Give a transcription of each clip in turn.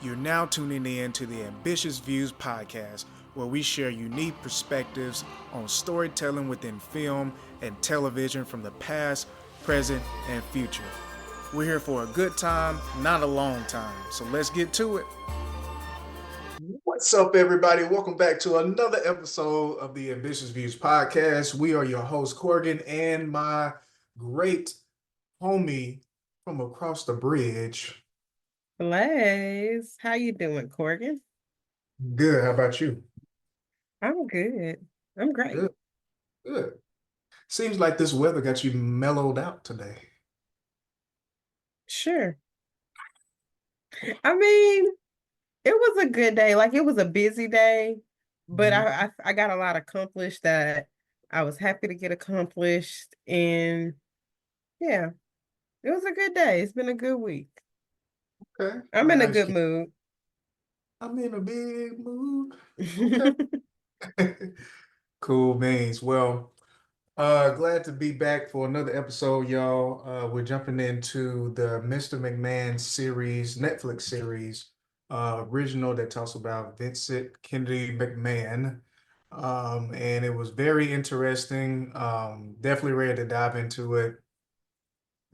You're now tuning in to the Ambitious Views podcast, where we share unique perspectives on storytelling within film and television from the past, present, and future. We're here for a good time, not a long time. So let's get to it. What's up, everybody? Welcome back to another episode of the Ambitious Views podcast. We are your host, Corgan, and my great homie from across the bridge. Blaze, how you doing, Corgan? Good. How about you? I'm good. I'm great. Good. Good. Seems like this weather got you mellowed out today. Sure. I mean, it was a good day. Like it was a busy day, but Mhm. I got a lot accomplished that I was happy to get accomplished. And yeah, it was a good day. It's been a good week. Okay. I'm in a Nice. good mood. I'm in a big mood. Okay. Cool beans. Well, glad to be back for another episode, y'all. We're jumping into the Mr. McMahon series, Netflix series, original that talks about Vincent Kennedy McMahon. And it was very interesting. Definitely ready to dive into it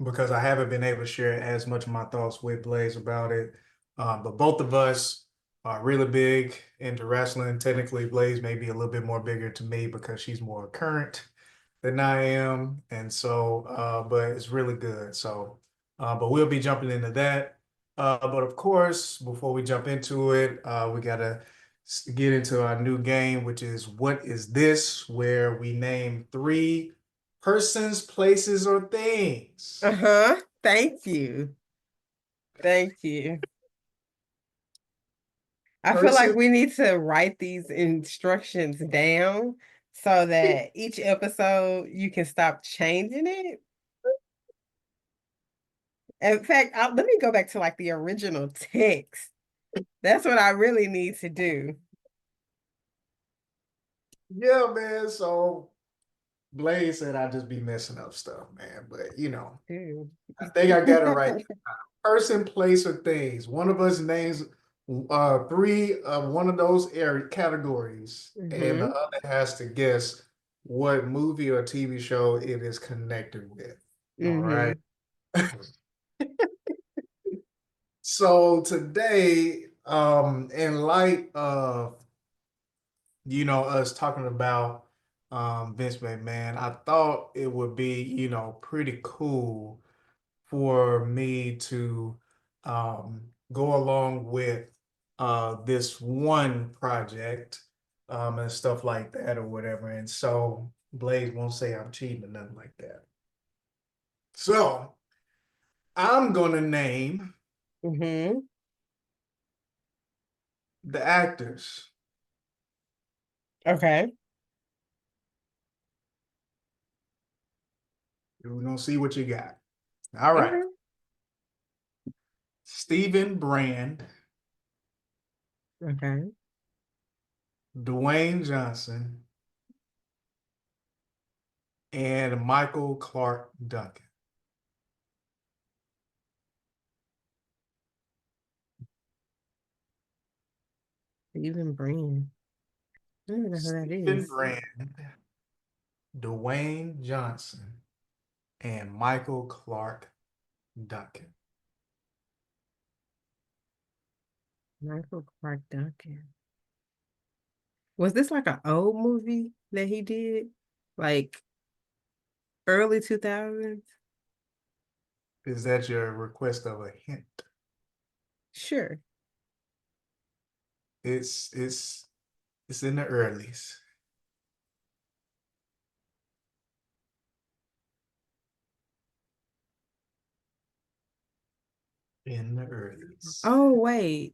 because I haven't been able to share as much of my thoughts with Blaze about it. But both of us are really big into wrestling. Technically, Blaze may be a little bit more bigger to me because she's more current than I am. And so, but it's really good. So, but we'll be jumping into that. But of course, before we jump into it, we got to get into our new game, which is What Is This? Where we name three persons, places, or things. Uh-huh. Thank you. Thank you. I feel like Person, we need to write these instructions down so that each episode you can stop changing it. In fact, let me go back to like the original text. That's what I really need to do. yeah, man. So Blaze said I'd just be messing up stuff, man. But Dude. I think I got it right. Person, place, or things. One of us names three of one of those area categories, and the Mm-hmm. other has to guess what movie or TV show it is connected with. All right. Mm-hmm. So today, in light of us talking about Vince McMahon, I thought it would be, pretty cool for me to go along with this one project and stuff like that or whatever. And so Blaze won't say I'm cheating or nothing like that. So I'm gonna name Mm-hmm. the actors. Okay. We're gonna see what you got. All right. Okay. Stephen Brand, Okay. Dwayne Johnson, and Michael Clark Duncan. Even Brand. I don't know who that Stephen is. Brand, Dwayne Johnson, and Michael Clark Duncan. Michael Clark Duncan. Was this like an old movie that he did? Like early 2000s? Is that your request of a hint? Sure. It's in the earlies. In the earlies. Oh, wait.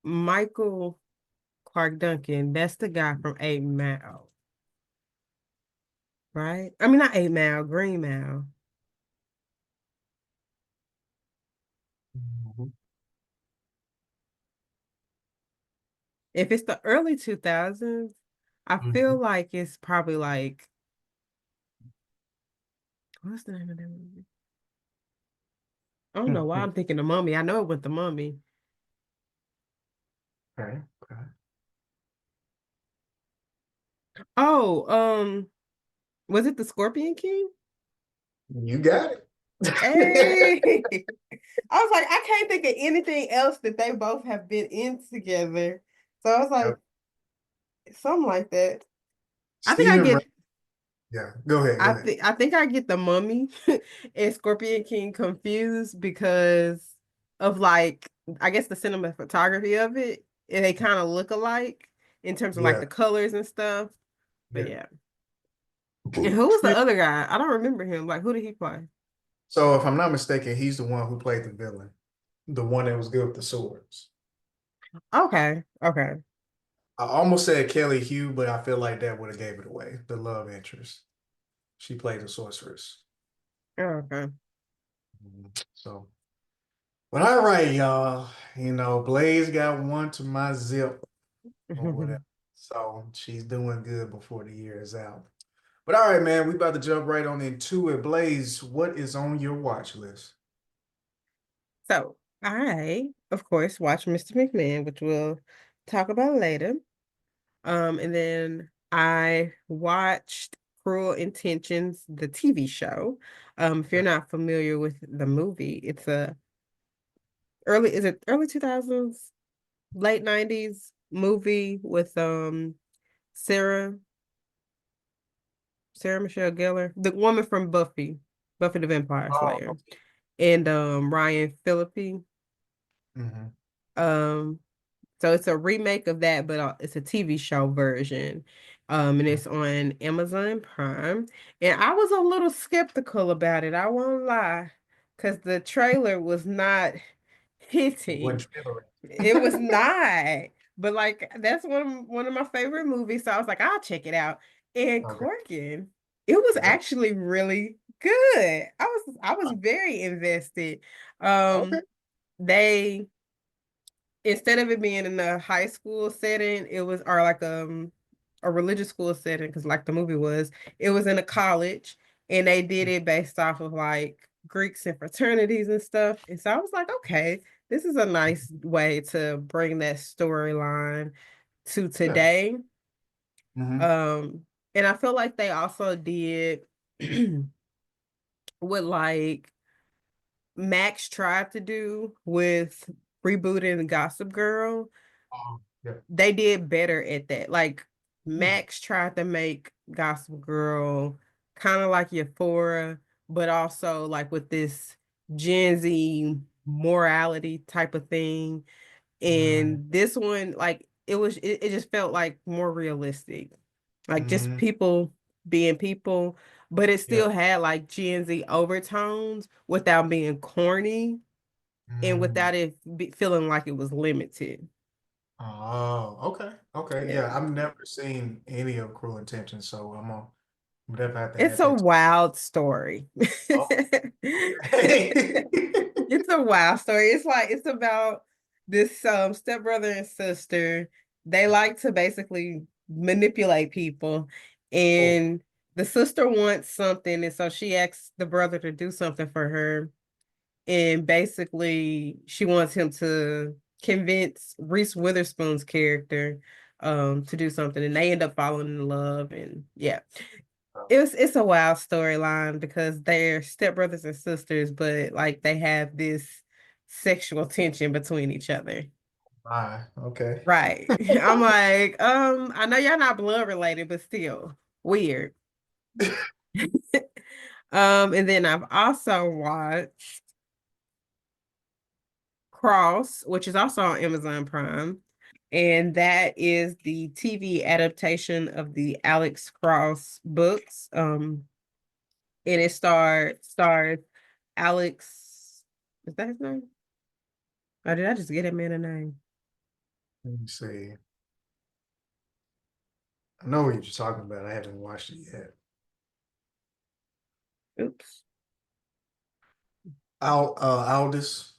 Michael Clark Duncan. That's the guy from 8 Mile, right? I mean, not 8 Mile, Green Mile. Mhm. If it's the early 2000s, I Mhm. feel like it's probably like, what's the name of that movie? I don't know why I'm thinking The Mummy. I know it was The Mummy. Okay. Okay. Oh, was it the Scorpion King? You got it. Hey, I was like, I can't think of anything else that they both have been in together. So I was Yep. like, something like that. I think I Stephen. get Yeah. Go ahead. Go ahead. I think I get the Mummy and Scorpion King confused because of like I guess the cinematography of it. And they kind of look alike in terms of like Yeah. the colors and stuff. But Yeah. yeah. And who was the Yeah. other guy? I don't remember him. Like who did he play? So if I'm not mistaken, he's the one who played the villain, the one that was good with the swords. Okay. Okay. I almost said Kelly Hugh, but I feel like that would have gave it away. The love interest. She played the sorceress. Okay. So, but all right, y'all. Blaze got one to my zip or whatever. So she's doing good before the year is out. But all right, man, we about to jump right on into it. Blaze, what is on your watch list? So I, of course, watch Mr. McMahon, which we'll talk about later. And then I watched Cruel Intentions, the TV show. If you're not familiar with the movie, it's a is it early 2000s, late 90s movie with Sarah Sarah Michelle Gellar, the woman from Buffy the Vampire Oh, Slayer, and Ryan Phillippe. mm-hmm. Um So it's a remake of that, but it's a TV show version. And it's on Amazon Prime. And I was a little skeptical about it. I won't lie, because the trailer was not One hitting. trailer. It was not. But like that's one of my favorite movies. So I was like, I'll check it out. And Okay. Corgan, it was Yeah. actually really good. I was very invested. Okay. They instead of it being in a high school setting, it was or like a religious school setting because like the movie was, it was in a college and they did it based off of like Greeks and fraternities and stuff. And so I was like, okay, this is a nice way to bring that storyline to Yeah. today. Mm-hmm. Um, and I feel like they also did what like Max tried to do with rebooting Gossip Girl. Yeah. They did better at that. Like Mm-hmm. Max tried to make Gospel Girl kind of like Euphoria, but also like with this Gen Z morality type of thing. And this one, like it just felt like more realistic. Like just Mm-hmm. people being people, but it Yeah. still had like Gen Z overtones without being corny and Mm. without it feeling like it was limited. Oh, okay. Okay. Yeah. Yeah. I've never seen any of Cruel Intentions, so I'm definitely have to It's add a that. wild story. Oh, okay. It's a wild story. It's like it's about this stepbrother and sister. They like to basically manipulate people, Oh, and the sister wants something, and so she asks the brother to do something for her. And basically, she wants him to convince Reese Witherspoon's character to do something, and they end up falling in love. And yeah, oh, it's a wild storyline because they're stepbrothers and sisters, but like they have this sexual tension between each other. my. Okay. Right. I'm like, I know y'all not blood related, but still weird. And then I've also watched Cross, which is also on Amazon Prime. And that is the TV adaptation of the Alex Cross books. And it stars Alex. Is that his name? Or did I just get him in a name? Let me see. I know what you're talking about. I haven't watched it yet. Oops. Aldous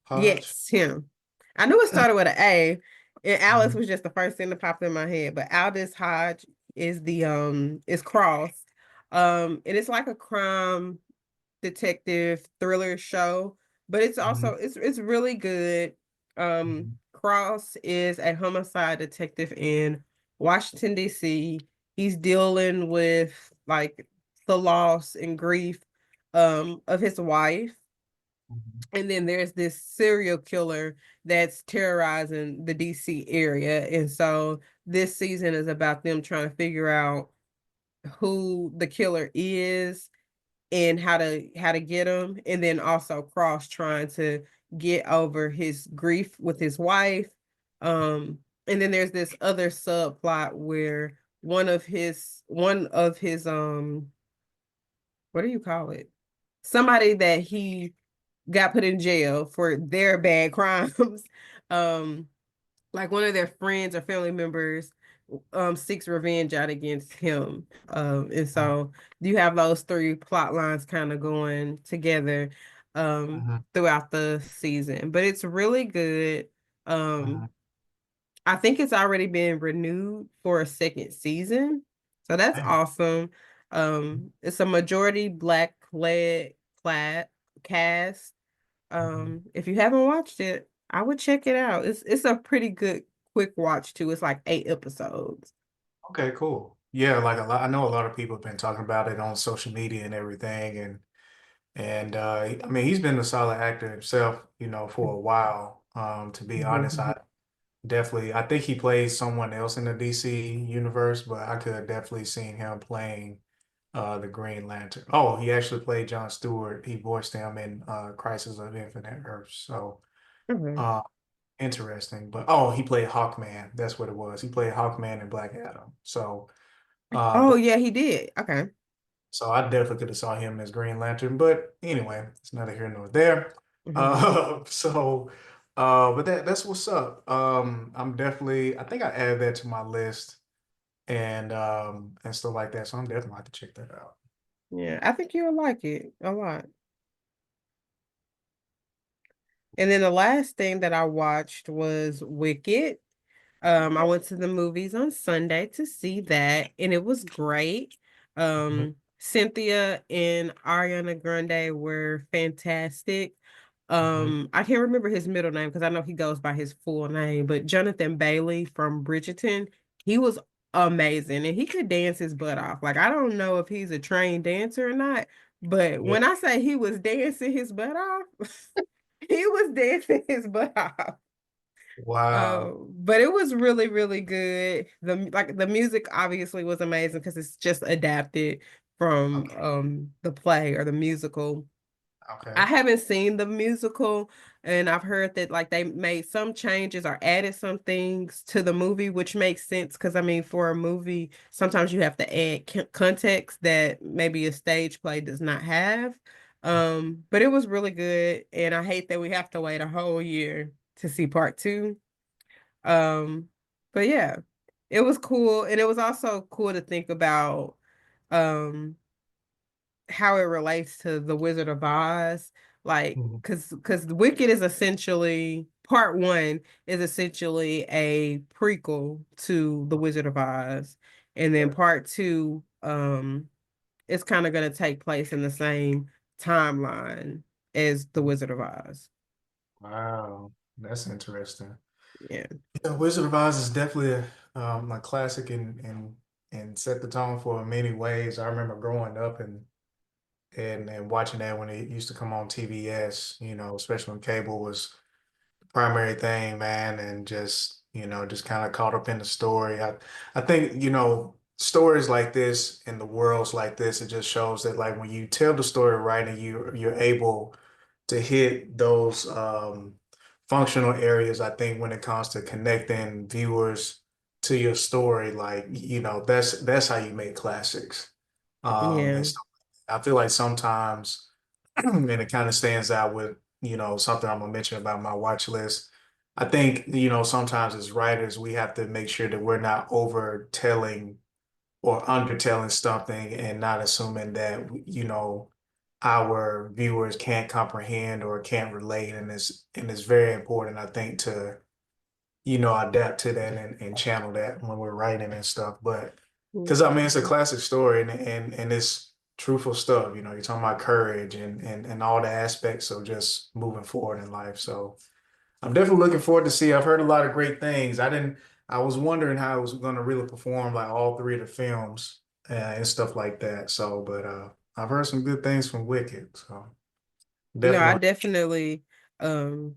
Hodge. Yes, him. I knew it started with an A, and Alice was just the first thing that popped in my head. But Aldous Hodge is Cross. And it's like a crime detective thriller show, but it's Mhm. also it's really good. Mhm. Cross is a homicide detective in Washington, D.C. He's dealing with like the loss and grief of his wife. Mhm. And then there's this serial killer that's terrorizing the DC area. And so this season is about them trying to figure out who the killer is and how to get him, and then also Cross trying to get over his grief with his wife. And then there's this other subplot where one of his what do you call it? Somebody that he got put in jail for their bad crimes. Um, like one of their friends or family members seeks revenge out against him. And so you have those three plot lines kind of going together Mhm. throughout the season. But it's really good. Um, Mhm. I think it's already been renewed for a second season. So that's Dang. awesome. It's a majority black led cast. Mhm. If you haven't watched it, I would check it out. It's a pretty good quick watch too. It's like 8 episodes. Okay, cool. Yeah, like a lot, I know a lot of people have been talking about it on social media and everything, and I mean, he's been a solid actor himself, for a while. To be honest, Mhm. I think he plays someone else in the DC universe, but I could have definitely seen him playing the Green Lantern. Oh, he actually played John Stewart. He voiced him in Crisis of Infinite Earths. So Mhm. uh, interesting. But oh, he played Hawkman. That's what it was. He played Hawkman and Black Adam. So Oh but yeah, he did. Okay. so I definitely could have saw him as Green Lantern. But anyway, it's neither here nor there. Mhm. So but that's what's up. I think I added that to my list and stuff like that. So I'm definitely have to check that out. Yeah, I think you'll like it a lot. And then the last thing that I watched was Wicked. I went to the movies on Sunday to see that, and it was great. Mhm. Cynthia and Ariana Grande were fantastic. Mhm. I can't remember his middle name because I know he goes by his full name, but Jonathan Bailey from Bridgerton, he was amazing and he could dance his butt off. Like I don't know if he's a trained dancer or not, but Yeah. when I say he was dancing his butt off, he was dancing his butt off. Wow. But it was really, really good. The music obviously was amazing because it's just adapted from Okay. the play or the musical. I Okay. haven't seen the musical, and I've heard that like they made some changes or added some things to the movie, which makes sense because I mean, for a movie, sometimes you have to add context that maybe a stage play does not have. But it was really good, and I hate that we have to wait a whole year to see part two. Um, but yeah, it was cool, and it was also cool to think about um how it relates to the Wizard of Oz, like Mhm. because Wicked is essentially part one is essentially a prequel to the Wizard of Oz, and then Yeah. part two is kind of going to take place in the same timeline as the Wizard of Oz. Wow. That's interesting. Yeah. Yeah, Wizard of Oz is definitely a classic and set the tone for many ways. I remember growing up and watching that when it used to come on TBS, especially when cable was primary thing, man, and just kind of caught up in the story. I think, stories like this and the worlds like this, it just shows that like when you tell the story right and you're able to hit those functional areas, I think when it comes to connecting viewers to your story, like, that's how you make classics. Yeah. And stuff. I feel like sometimes and it kind of stands out with, something I'm gonna mention about my watch list. I think, sometimes as writers, we have to make sure that we're not over telling or undertelling something and not assuming that, our viewers can't comprehend or can't relate. And it's very important, I think, to, adapt to that and channel that when we're writing and stuff. But because I mean, it's a classic story and it's truthful stuff. You're talking about courage and all the aspects of just moving forward in life. So I'm definitely looking forward to see. I've heard a lot of great things. I was wondering how it was going to really perform like all three of the films and stuff like that. So, but I've heard some good things from Wicked. So No, definitely gonna. um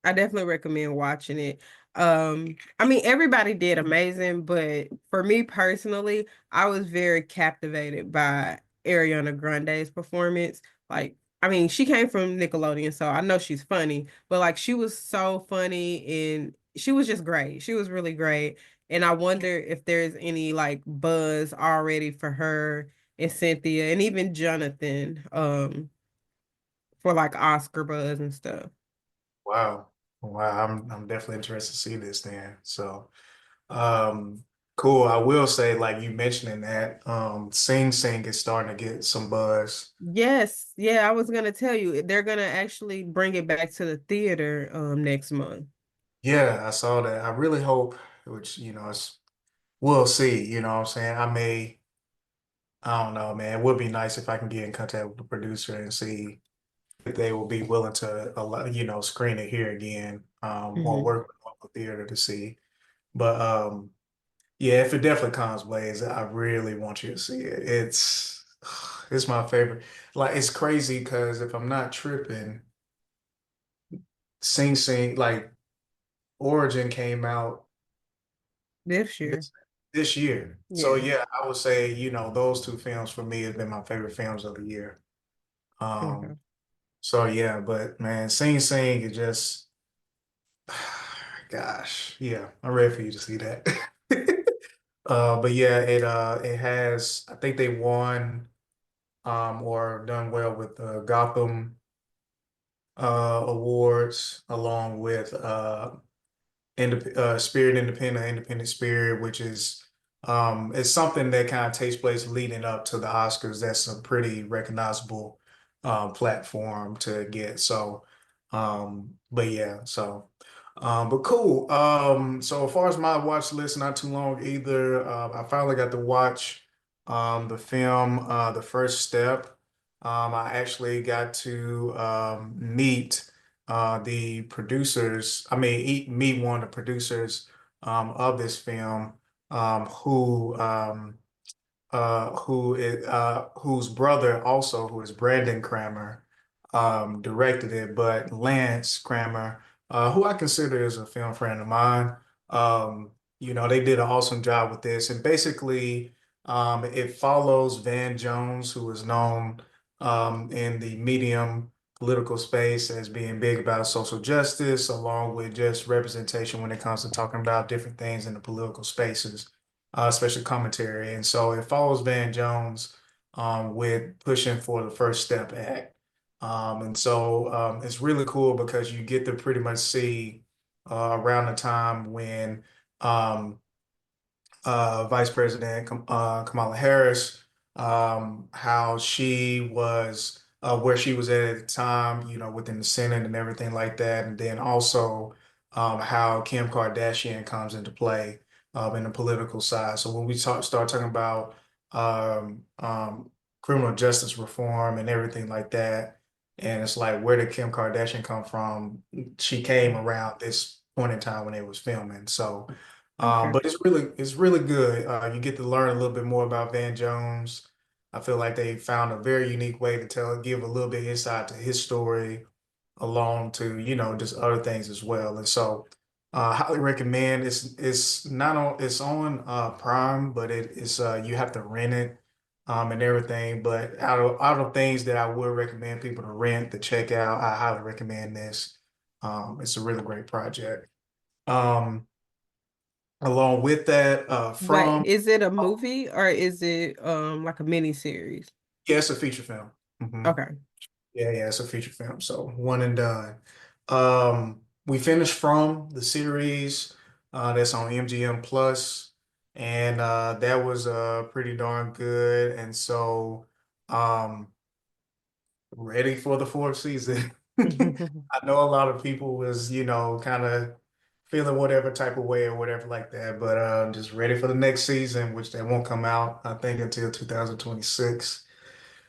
I definitely recommend watching it. I mean, everybody did amazing, but for me personally, I was very captivated by Ariana Grande's performance. Like, I mean, she came from Nickelodeon, so I know she's funny, but like she was so funny and she was just great. She was really great. And I wonder if there's any like buzz already for her and Cynthia and even Jonathan, for like Oscar buzz and stuff. Wow. Wow. I'm definitely interested to see this then. So, um, cool. I will say, like you mentioning that, Sing Sing is starting to get some buzz. Yes, yeah, I was gonna tell you they're gonna actually bring it back to the theater next month. Yeah, I saw that. I really hope, which, we'll see, you know what I'm saying? I don't know, man. It would be nice if I can get in contact with the producer and see if they will be willing to allow, screen it here again, or Hmm. work with local theater to see. But yeah, if it definitely comes, Blaze, I really want you to see it. It's my favorite. Like it's crazy because if I'm not tripping, Sing Sing like Origin came out This year. this this year. So Yeah. yeah, I would say, those two films for me have been my favorite films of the year. Okay. Um, so yeah, but man, Sing Sing is just gosh, yeah, I'm ready for you to see that. But yeah, it has I think they won or done well with the Gotham awards along with Spirit Independent Spirit, which is it's something that kind of takes place leading up to the Oscars. That's a pretty recognizable platform to get. So, but yeah, so. But cool. So as far as my watch list, not too long either. I finally got to watch the film The First Step. I actually got to meet the producers, I mean, meet one of the producers of this film, whose brother also, who is Brandon Cramer, directed it, but Lance Cramer, who I consider is a film friend of mine, they did an awesome job with this, and basically, it follows Van Jones, who is known in the medium political space as being big about social justice, along with just representation when it comes to talking about different things in the political spaces, especially commentary. And so it follows Van Jones with pushing for the First Step Act. And so it's really cool because you get to pretty much see around the time when um, Vice President Kamala Harris, how she was, where she was at the time, within the Senate and everything like that. And then also how Kim Kardashian comes into play in the political side. So when we start talking about um, um, criminal justice reform and everything like that, and it's like, where did Kim Kardashian come from? She came around this point in time when they was filming. So, Okay. but it's really good. You get to learn a little bit more about Van Jones. I feel like they found a very unique way to give a little bit insight to his story, along to, just other things as well. And so, highly recommend. It's not on it's on Prime, but it's you have to rent it and everything. But out of things that I would recommend people to rent to check out, I highly recommend this. It's a really great project. Um, Along with that, Wait, from is it a movie or is it like a mini series? yeah, it's a feature film. Okay. Yeah, it's a feature film. So one and done. We finished from the series that's on MGM Plus, and that was pretty darn good. And so ready for the fourth season. I know a lot of people was, kind of feeling whatever type of way or whatever like that, but just ready for the next season, which they won't come out, I think, until 2026.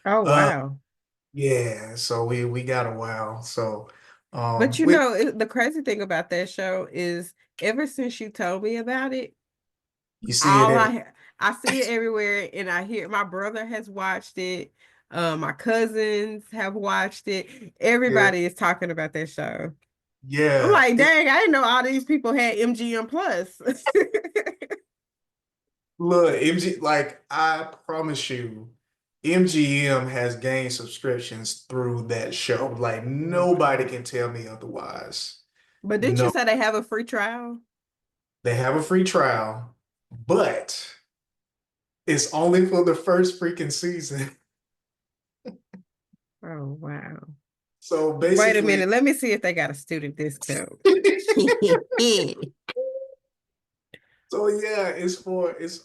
Oh Uh, wow. yeah, so we got a while. So, But you Which know, the crazy thing about that show is ever since you told me about it, you see it all every. I see it everywhere and I hear my brother has watched it. My cousins have watched it. Yeah, Everybody is talking about that show. I'm yeah. like, dang, I didn't know all these people had MGM Plus. Look, MG, like I promise you, MGM has gained subscriptions through that show. Like nobody can tell me otherwise. But didn't you No, say they have a free trial? they have a free trial, but it's only for the first freaking season. Oh, wow. So Wait a basically, minute. Let me see if they got a student discount. so yeah, it's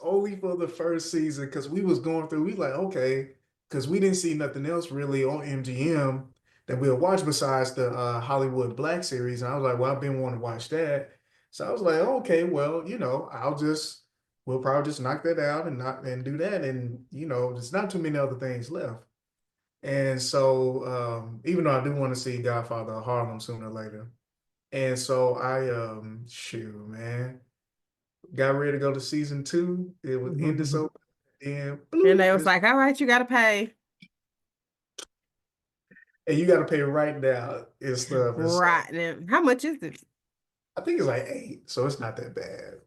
only for the first season because we was going through, we like, okay, because we didn't see nothing else really on MGM that we'll watch besides the Hollywood Black series. And I was like, well, I've been wanting to watch that. So I was like, okay, well, we'll probably just knock that out and not and do that. And there's not too many other things left. And so even though I do want to see Godfather of Harlem sooner or later. And so shoot, man. Got ready to go to season two. It was ended so, and And bloop, they was like, all right, you got to pay. and you got to pay right now and stuff. And so Right. Now, how much is it? I think it's like 8, so it's not that bad.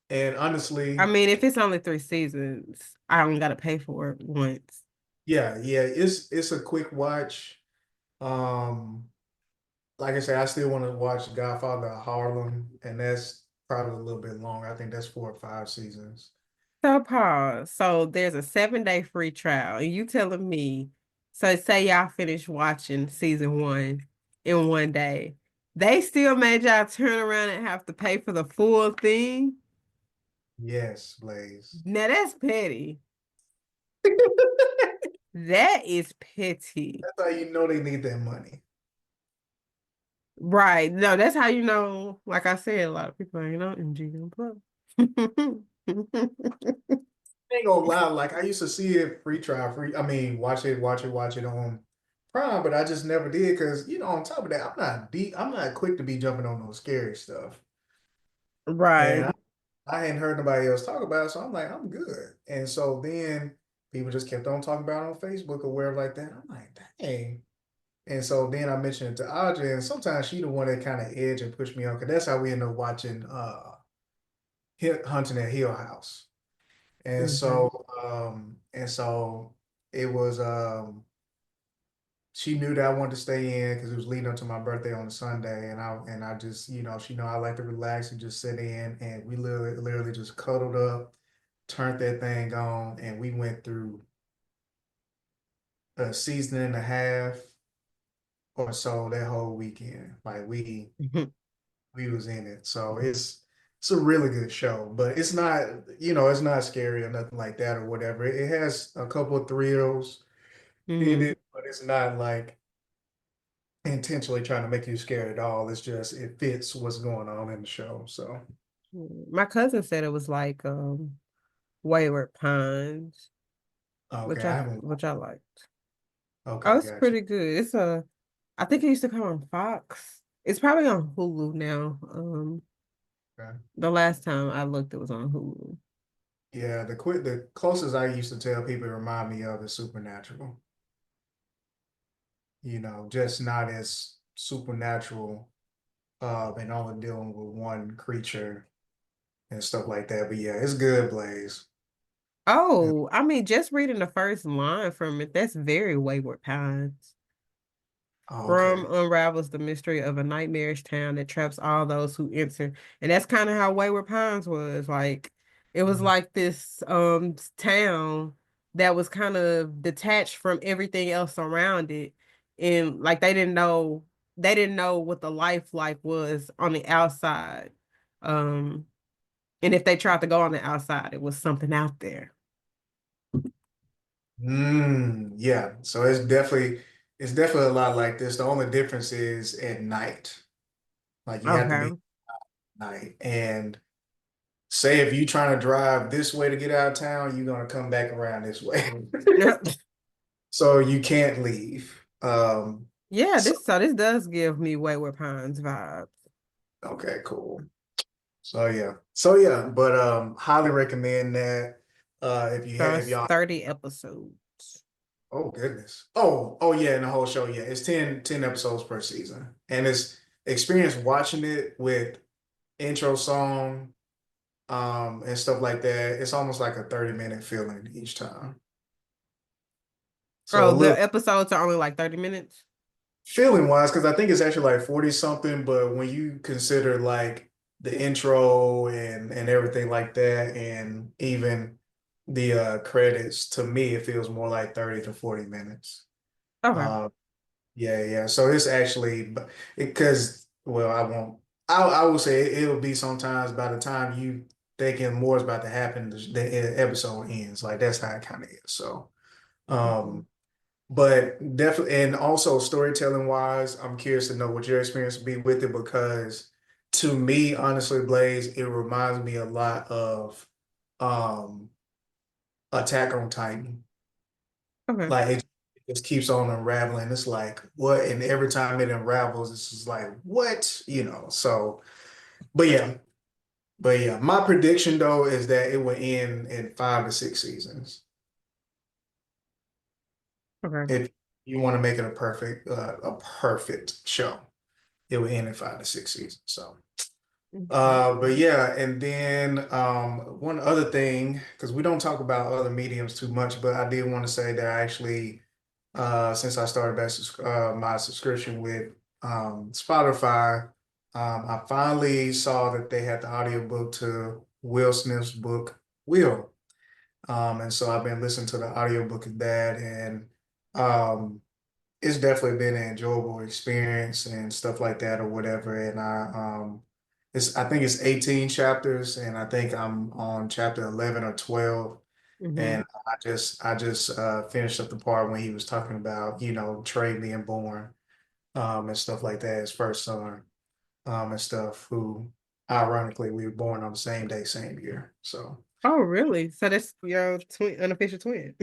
And I honestly, mean, if it's only 3 seasons, I only got to pay for it once. yeah, it's a quick watch. Um, like I said, I still want to watch Godfather of Harlem, and that's probably a little bit longer. I think that's 4 or 5 seasons. So pause. So there's a 7-day free trial, and you telling me, so say y'all finish watching season one in one day. They still made y'all turn around and have to pay for the full thing? Yes, Blaze. Now that's petty. That is petty. That's how you know they need that money. Right. No, that's how you know, like I said, a lot of people ain't on MGM Plus. Ain't gonna lie, like I used to see it free trial, free. I mean, watch it on Prime, but I just never did because on top of that, I'm not quick to be jumping on those scary stuff, and Right. I hadn't heard nobody else talk about it, so I'm like, I'm good. And so then people just kept on talking about it on Facebook or wherever like that. I'm like, dang. And so then I mentioned it to Audrey, and sometimes she the one that kind of edge and push me on, because that's how we end up watching Hunting at Hill House. And Okay. so it was she knew that I wanted to stay in because it was leading up to my birthday on a Sunday, and I just she know I like to relax and just sit in, and we literally just cuddled up, turned that thing on, and we went through a season and a half or so that whole weekend. Like we was in it, so it's a really good show, but it's not scary or nothing like that or whatever. It has a couple of thrills in Hmm. it, but it's not like intentionally trying to make you scared at all. It's just it fits what's going on in the show. So My cousin said it was like Wayward Pines, okay, I haven't. which I liked. Oh, Okay, it's gotcha. pretty good. I think it used to come on Fox. It's probably on Hulu now. Okay. The last time I looked, it was on Hulu. Yeah, the closest I used to tell people it remind me of is Supernatural. Just not as supernatural, and only dealing with one creature and stuff like that. But yeah, it's good, Blaze. Yeah. Oh, I mean, just reading the first line from it, that's very Wayward Pines. Oh, From okay. unravels the mystery of a nightmarish town that traps all those who enter. And that's kind of how Wayward Pines was. Like it was Mhm. like this town that was kind of detached from everything else around it. And like they didn't know what the life like was on the outside. Um and if they tried to go on the outside, it was something out there. Yeah. So it's definitely a lot like this. The only difference is at night. Like you have to be Okay. at night. And say if you trying to drive this way to get out of town, you're gonna come back around this way. So you can't leave. Yeah, So this does give me Wayward Pines vibes. okay, cool. So yeah, but highly recommend that. If you So have if it's y'all 30 episodes. oh goodness. Oh yeah, and the whole show, yeah. It's 10 episodes per season. And it's experience watching it with intro song, and stuff like that. It's almost like a 30-minute feeling each time. So a Oh, little the episodes are only like 30 minutes. feeling wise, because I think it's actually like 40 something, but when you consider like the intro and everything like that, and even the credits, to me, it feels more like 30 to 40 minutes. Okay. Uh, yeah. So it's actually because, well, I will say it'll be sometimes by the time you thinking more is about to happen, the episode ends. Like that's how it kind of is. So, Mhm. um, but definitely, and also storytelling wise, I'm curious to know what your experience would be with it because to me, honestly, Blaze, it reminds me a lot of um Attack on Titan. Okay. Like it just keeps on unraveling. It's like what, and every time it unravels, it's just like what, So, but yeah, my prediction though is that it will end in 5 to 6 seasons. Okay. If you want to make it a perfect show, it will end in 5 to 6 seasons. So, Okay. but yeah, and then one other thing, because we don't talk about other mediums too much, but I did want to say that I actually since I started back my subscription with Spotify, I finally saw that they had the audiobook to Will Smith's book, Will. And so I've been listening to the audiobook of that, and um, it's definitely been an enjoyable experience and stuff like that or whatever. And I think it's 18 chapters, and I think I'm on chapter 11 or 12. Mm-hmm. And I just finished up the part when he was talking about, Trey being born, and stuff like that, his first son, and stuff, who ironically we were born on the same day, same year. So Oh, really? So that's your twin, unofficial twin.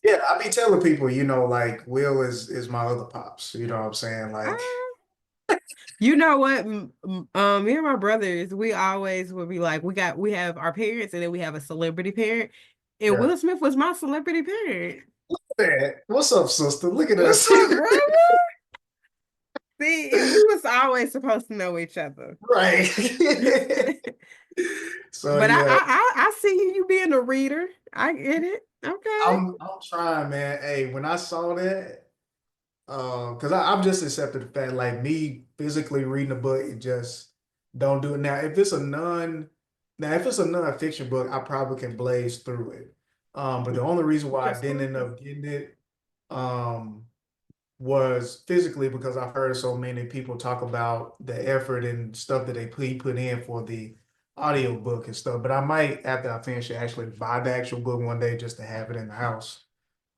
yeah, I be telling people, like Will is my other pops. You know what I'm saying? Like, Ah, you know what? Me and my brothers, we always would be like, we have our parents, and then we have a celebrity parent. And yeah. Will Smith was my celebrity parent. Man, what's up, sister? Look at What's us. up, brother? See, we was always supposed to know each other. Right. So But yeah, I see you being a reader. I get it. Okay. I'm trying, man. Hey, when I saw that, because I've just accepted the fact, like me physically reading a book, it just don't do it. If it's a non-fiction book, I probably can blaze through it. But the only reason why I That's didn't end fine. up getting it, um, was physically because I've heard so many people talk about the effort and stuff that he put in for the audio book and stuff. But I might, after I finish it, actually buy the actual book one day just to have it in the house,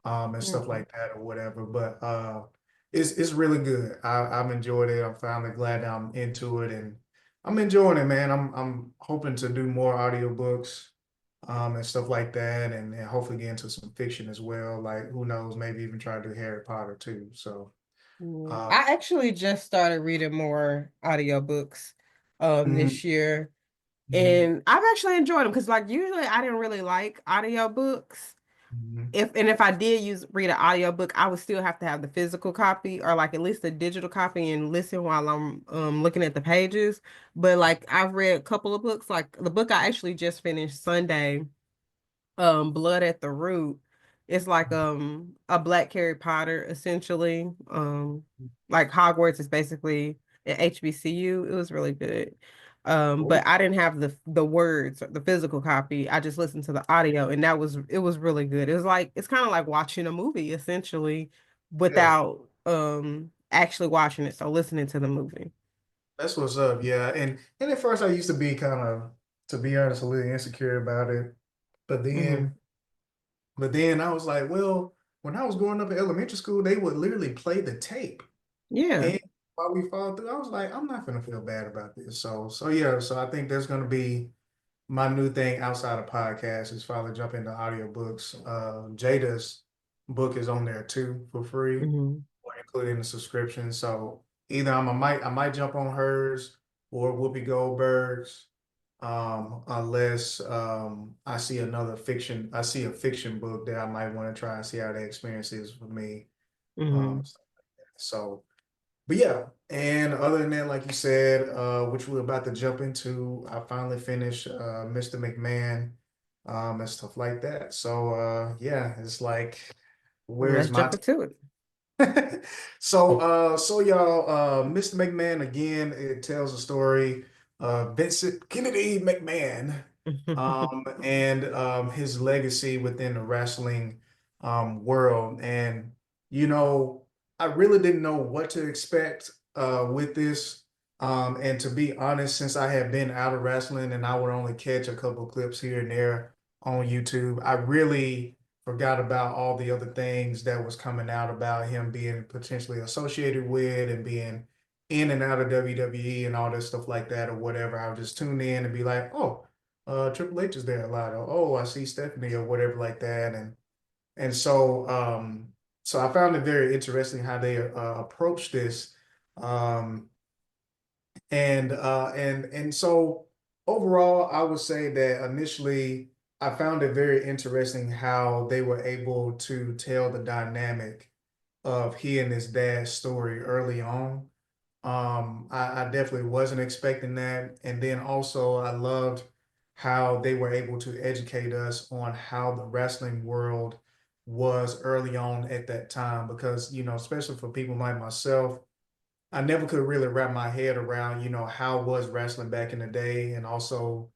and stuff Mhm. like that or whatever. But it's really good. I've enjoyed it. I'm finally glad that I'm into it, and I'm enjoying it, man. I'm hoping to do more audiobooks, and stuff like that, and hopefully get into some fiction as well. Like who knows, maybe even try to do Harry Potter too. So uh, I actually just started reading more audiobooks mhm, this year. mhm, And I've actually enjoyed them because like usually I didn't really like audiobooks. mhm. If I did read an audiobook, I would still have to have the physical copy or like at least a digital copy and listen while I'm looking at the pages. But like I've read a couple of books, like the book I actually just finished Sunday, Blood at the Root. It's like a Black Harry Potter essentially. Like Hogwarts is basically an HBCU. It was really good. Oh, But I didn't have the words, the physical copy. I just listened to the audio, and it was really good. It was like it's kind of like watching a movie essentially yeah, without actually watching it. So listening to the movie. that's what's up. Yeah, and at first I used to be kind of, to be honest, a little insecure about it, but Hmm. then. But then I was like, well, when I was growing up in elementary school, they would literally play the tape. Yeah. And while we followed through, I was like, I'm not gonna feel bad about this. So yeah, so I think there's gonna be my new thing outside of podcasts is finally jump into audiobooks. Jada's book is on there too for free. Hmm. included in the subscription. So either I might jump on hers or Whoopi Goldberg's, unless I see a fiction book that I might want to try and see how the experience is for me. Hmm. So but yeah, and other than that, like you said, which we're about to jump into, I finally finished Mr. McMahon, and stuff like that. So yeah, it's like, Let's where's my jump into it. so y'all, Mr. McMahon again, it tells a story of Vincent Kennedy McMahon, and his legacy within the wrestling world. And you know, I really didn't know what to expect with this. And to be honest, since I had been out of wrestling and I would only catch a couple clips here and there on YouTube, I really forgot about all the other things that was coming out about him being potentially associated with and being in and out of WWE and all this stuff like that or whatever. I would just tune in and be like, oh, Triple H is there a lot. Or, oh, I see Stephanie or whatever like that. And so I found it very interesting how they approach this. Um, and so overall, I would say that initially I found it very interesting how they were able to tell the dynamic of he and his dad's story early on. I definitely wasn't expecting that. And then also I loved how they were able to educate us on how the wrestling world was early on at that time. Because, you know, especially for people like myself, I never could really wrap my head around, you know, how was wrestling back in the day, and also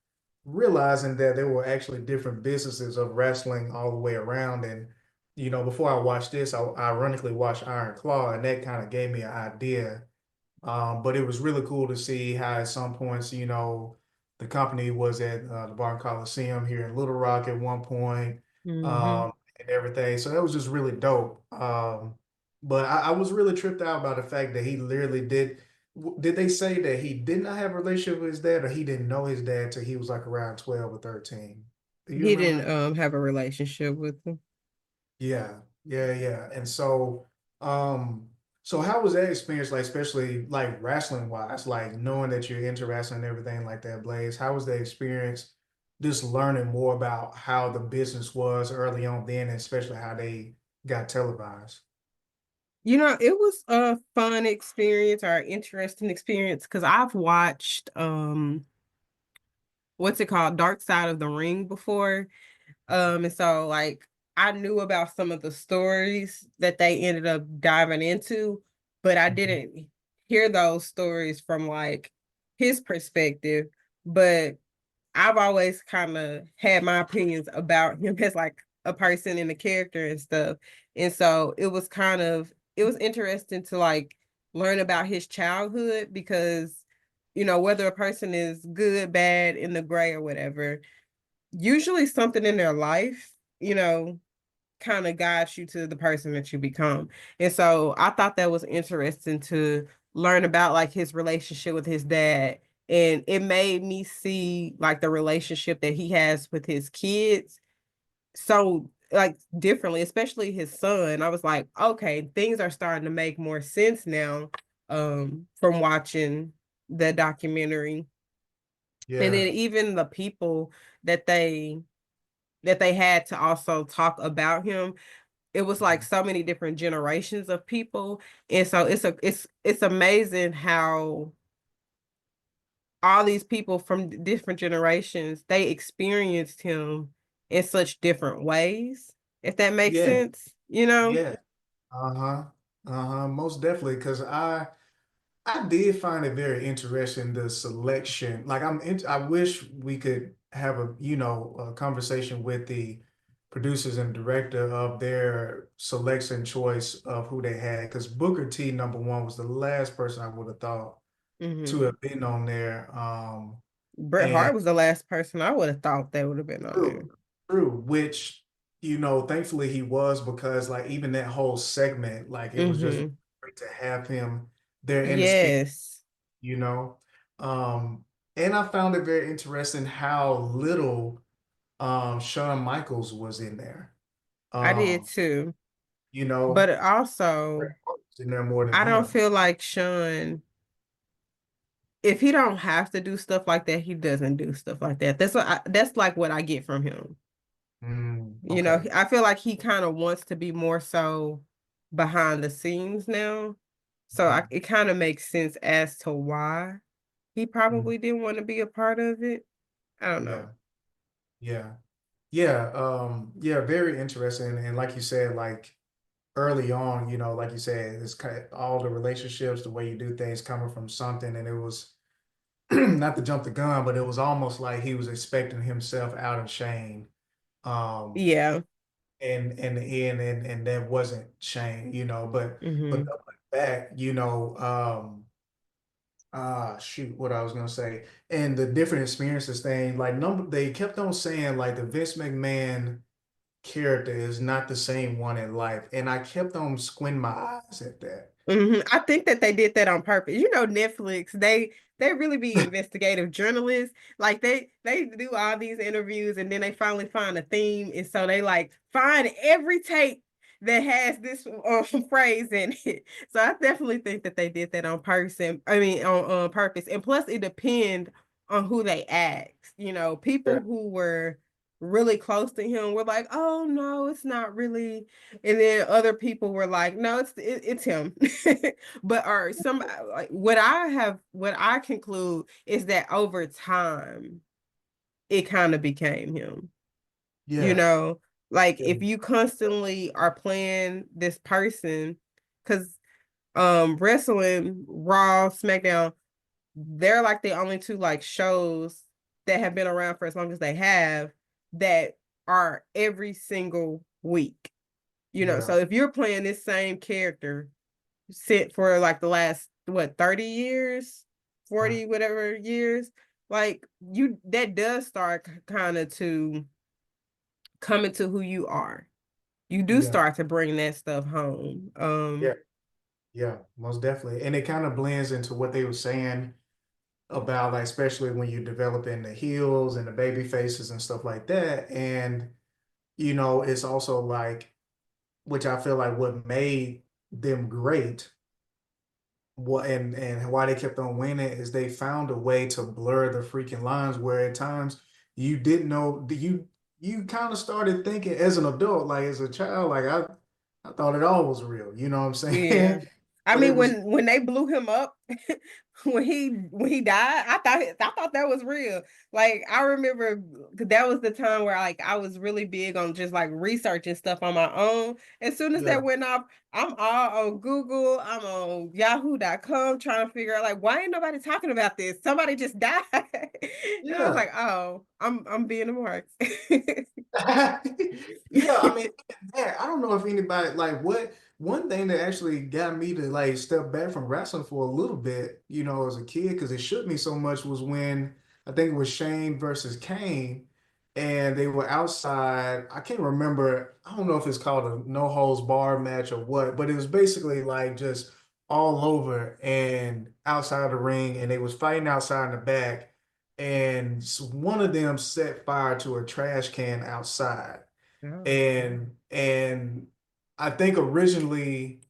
realizing that there were actually different businesses of wrestling all the way around. And, you know, before I watched this, I ironically watched Iron Claw, and that kind of gave me an idea, but it was really cool to see how at some points, you know, the company was at the Barn Coliseum here in Little Rock at one point, Hmm. and everything. So that was just really dope. But I was really tripped out by the fact that he literally did. Did they say that he did not have a relationship with his dad, or he didn't know his dad till he was like around 12 or 13? Do you He remember didn't that? have a relationship with him. Yeah, yeah. And um, so how was that experience like, especially like wrestling wise, like knowing that you're into wrestling and everything like that, Blaze? How was the experience just learning more about how the business was early on then, and especially how they got televised? You know, it was a fun experience or interesting experience because I've watched what's it called? Dark Side of the Ring before. And so like I knew about some of the stories that they ended up diving into, but I Mhm. didn't hear those stories from like his perspective. But I've always kind of had my opinions about him as like a person and a character and stuff. And so it was interesting to like learn about his childhood because whether a person is good, bad, in the gray or whatever, usually something in their life, kind of guides you to the person that you become. And so I thought that was interesting to learn about like his relationship with his dad. And it made me see like the relationship that he has with his kids so like differently, especially his son. I was like, okay, things are starting to make more sense now from watching the documentary. And Yeah. then even the people that they had to also talk about him, it was like Mhm. so many different generations of people. And so it's amazing how all these people from different generations, they experienced him in such different ways, if that makes Yeah. sense. Yeah. Uh-huh. Uh-huh. Most definitely. Because I did find it very interesting the selection. Like I wish we could have a conversation with the producers and director of their selection choice of who they had. Because Booker T number one was the last person I would have thought to Hmm. have been on there. Bret And Hart was the last person I would have thought that would have been on there. true, true, which thankfully he was, because like even that whole segment, like it was just Hmm. great to have him there in the speech, Yes, you know. Um, and I found it very interesting how little Shawn Michaels was in there. I did Um, too. you But know, also, in there more than I don't him. feel like Sean, if he don't have to do stuff like that, he doesn't do stuff like that. That's like what I get from him. You know, Okay. I feel like he kind of wants to be more so behind the scenes now. So Mhm. it kind of makes sense as to why he Mhm. probably didn't want to be a part of it. I don't Yeah. know. Yeah. Yeah. Yeah, very interesting. And like you said, like early on, like you said, it's kind of all the relationships, the way you do things coming from something. And it was not to jump the gun, but it was almost like he was expecting himself out of Shane. Um, Yeah. and in the end, and that wasn't Shane, but Hmm. doubling back, shoot, what I was gonna say, and the different experiences thing, like number, they kept on saying like the Vince McMahon character is not the same one in life, and I kept on squinting my eyes at that. I think that they did that on purpose. You know, Netflix, they really be investigative journalists. Like they do all these interviews and then they finally find a theme. And so they like find every tape that has this phrase in it. So I definitely think that they did that on purpose. I mean on purpose. And plus it depends on who they asked. You know, Yeah, people who were really close to him were like, oh no, it's not really, and then other people were like, no, it's him. But or some like what I conclude is that over time it kind of became him. You yeah, know, like yeah, if you constantly are playing this person, because wrestling, Raw, SmackDown, they're like the only two like shows that have been around for as long as they have that are every single week. You know, yeah, so if you're playing this same character sit for like the last what 30 years, right, 40 whatever years, like you that does start kind of to come into who you are. You do yeah, start to bring that stuff home. yeah, yeah, most definitely, and it kind of blends into what they were saying about like especially when you're developing the heels and the baby faces and stuff like that. And it's also like, which I feel like what made them great, what and why they kept on winning is they found a way to blur the freaking lines where at times you didn't know you kind of started thinking as an adult, like as a child, like I thought it all was real, you know what I'm Yeah. saying? I But it mean, was, when they blew him up, when he died, I thought that was real. Like I remember 'cause that was the time where like I was really big on just like researching stuff on my own. As soon as yeah, that went off, I'm all on Google, I'm on Yahoo.com trying to figure out like why ain't nobody talking about this? Somebody just died. And I was yeah. like, oh, I'm being a mark. Yeah, I mean, I don't know if anybody like what one thing that actually got me to like step back from wrestling for a little bit, as a kid, because it shook me so much was when I think it was Shane versus Kane, and they were outside. I can't remember. I don't know if it's called a no holds bar match or what, but it was basically like just all over and outside the ring, and they was fighting outside in the back and one of them set fire to a trash can outside. Oh. And I think originally,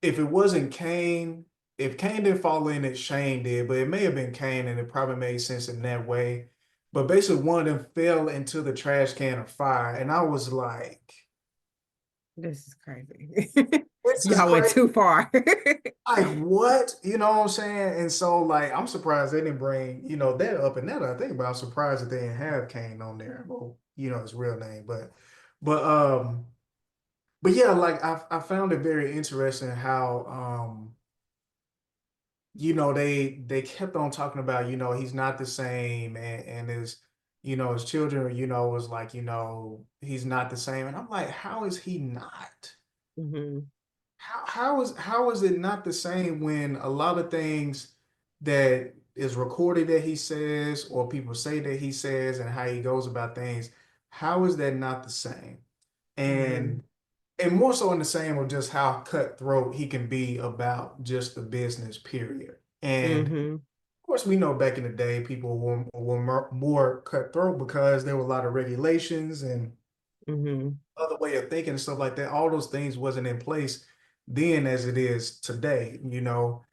if it wasn't Kane, if Kane didn't fall in it, Shane did, but it may have been Kane, and it probably made sense in that way. But basically, one of them fell into the trash can of fire, and I was like, This is crazy. "This is Y'all went crazy." too far. Like what? You know what I'm saying? And so like I'm surprised they didn't bring, that up. And now that I think about it, I'm surprised that they didn't have Kane on there. Well, his real name. But um but yeah, like I found it very interesting how they kept on talking about, he's not the same and his children, was like, he's not the same. And I'm like, how is he not? Hmm. How is it not the same when a lot of things that is recorded that he says or people say that he says and how he goes about things, how is that not the same? Hmm. And more so in the same of just how cutthroat he can be about just the business, period. And of Hmm. course, we know back in the day people were more cutthroat because there were a lot of regulations and Hmm. other way of thinking and stuff like that. All those things wasn't in place then as it is today, you know.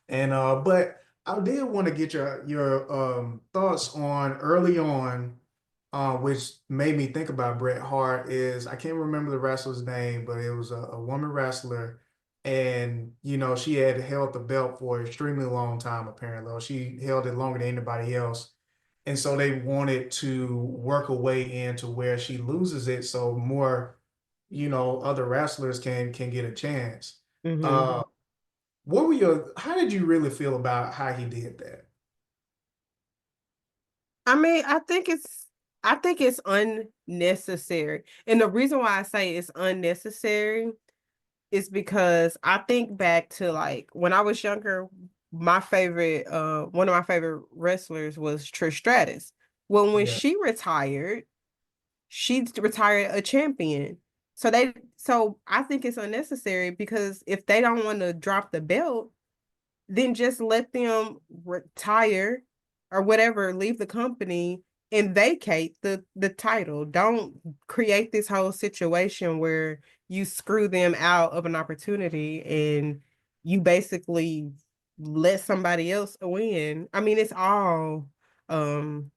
And but I did want to get your thoughts on early on, which made me think about Bret Hart is I can't remember the wrestler's name, but it was a woman wrestler, and you know she had held the belt for an extremely long time apparently. Or she held it longer than anybody else. And so they wanted to work a way into where she loses it so more, you know, other wrestlers can get a chance. Mm-hmm. Uh, what were your, how did you really feel about how he did that? I mean, I think it's unnecessary. And the reason why I say it's unnecessary is because I think back to like when I was younger, my favorite one of my favorite wrestlers was Trish Stratus. Well, when Yeah. she retired a champion. So I think it's unnecessary because if they don't want to drop the belt, then just let them retire or whatever, leave the company and vacate the title. Don't create this whole situation where you screw them out of an opportunity and you basically let somebody else win. I mean, it's all um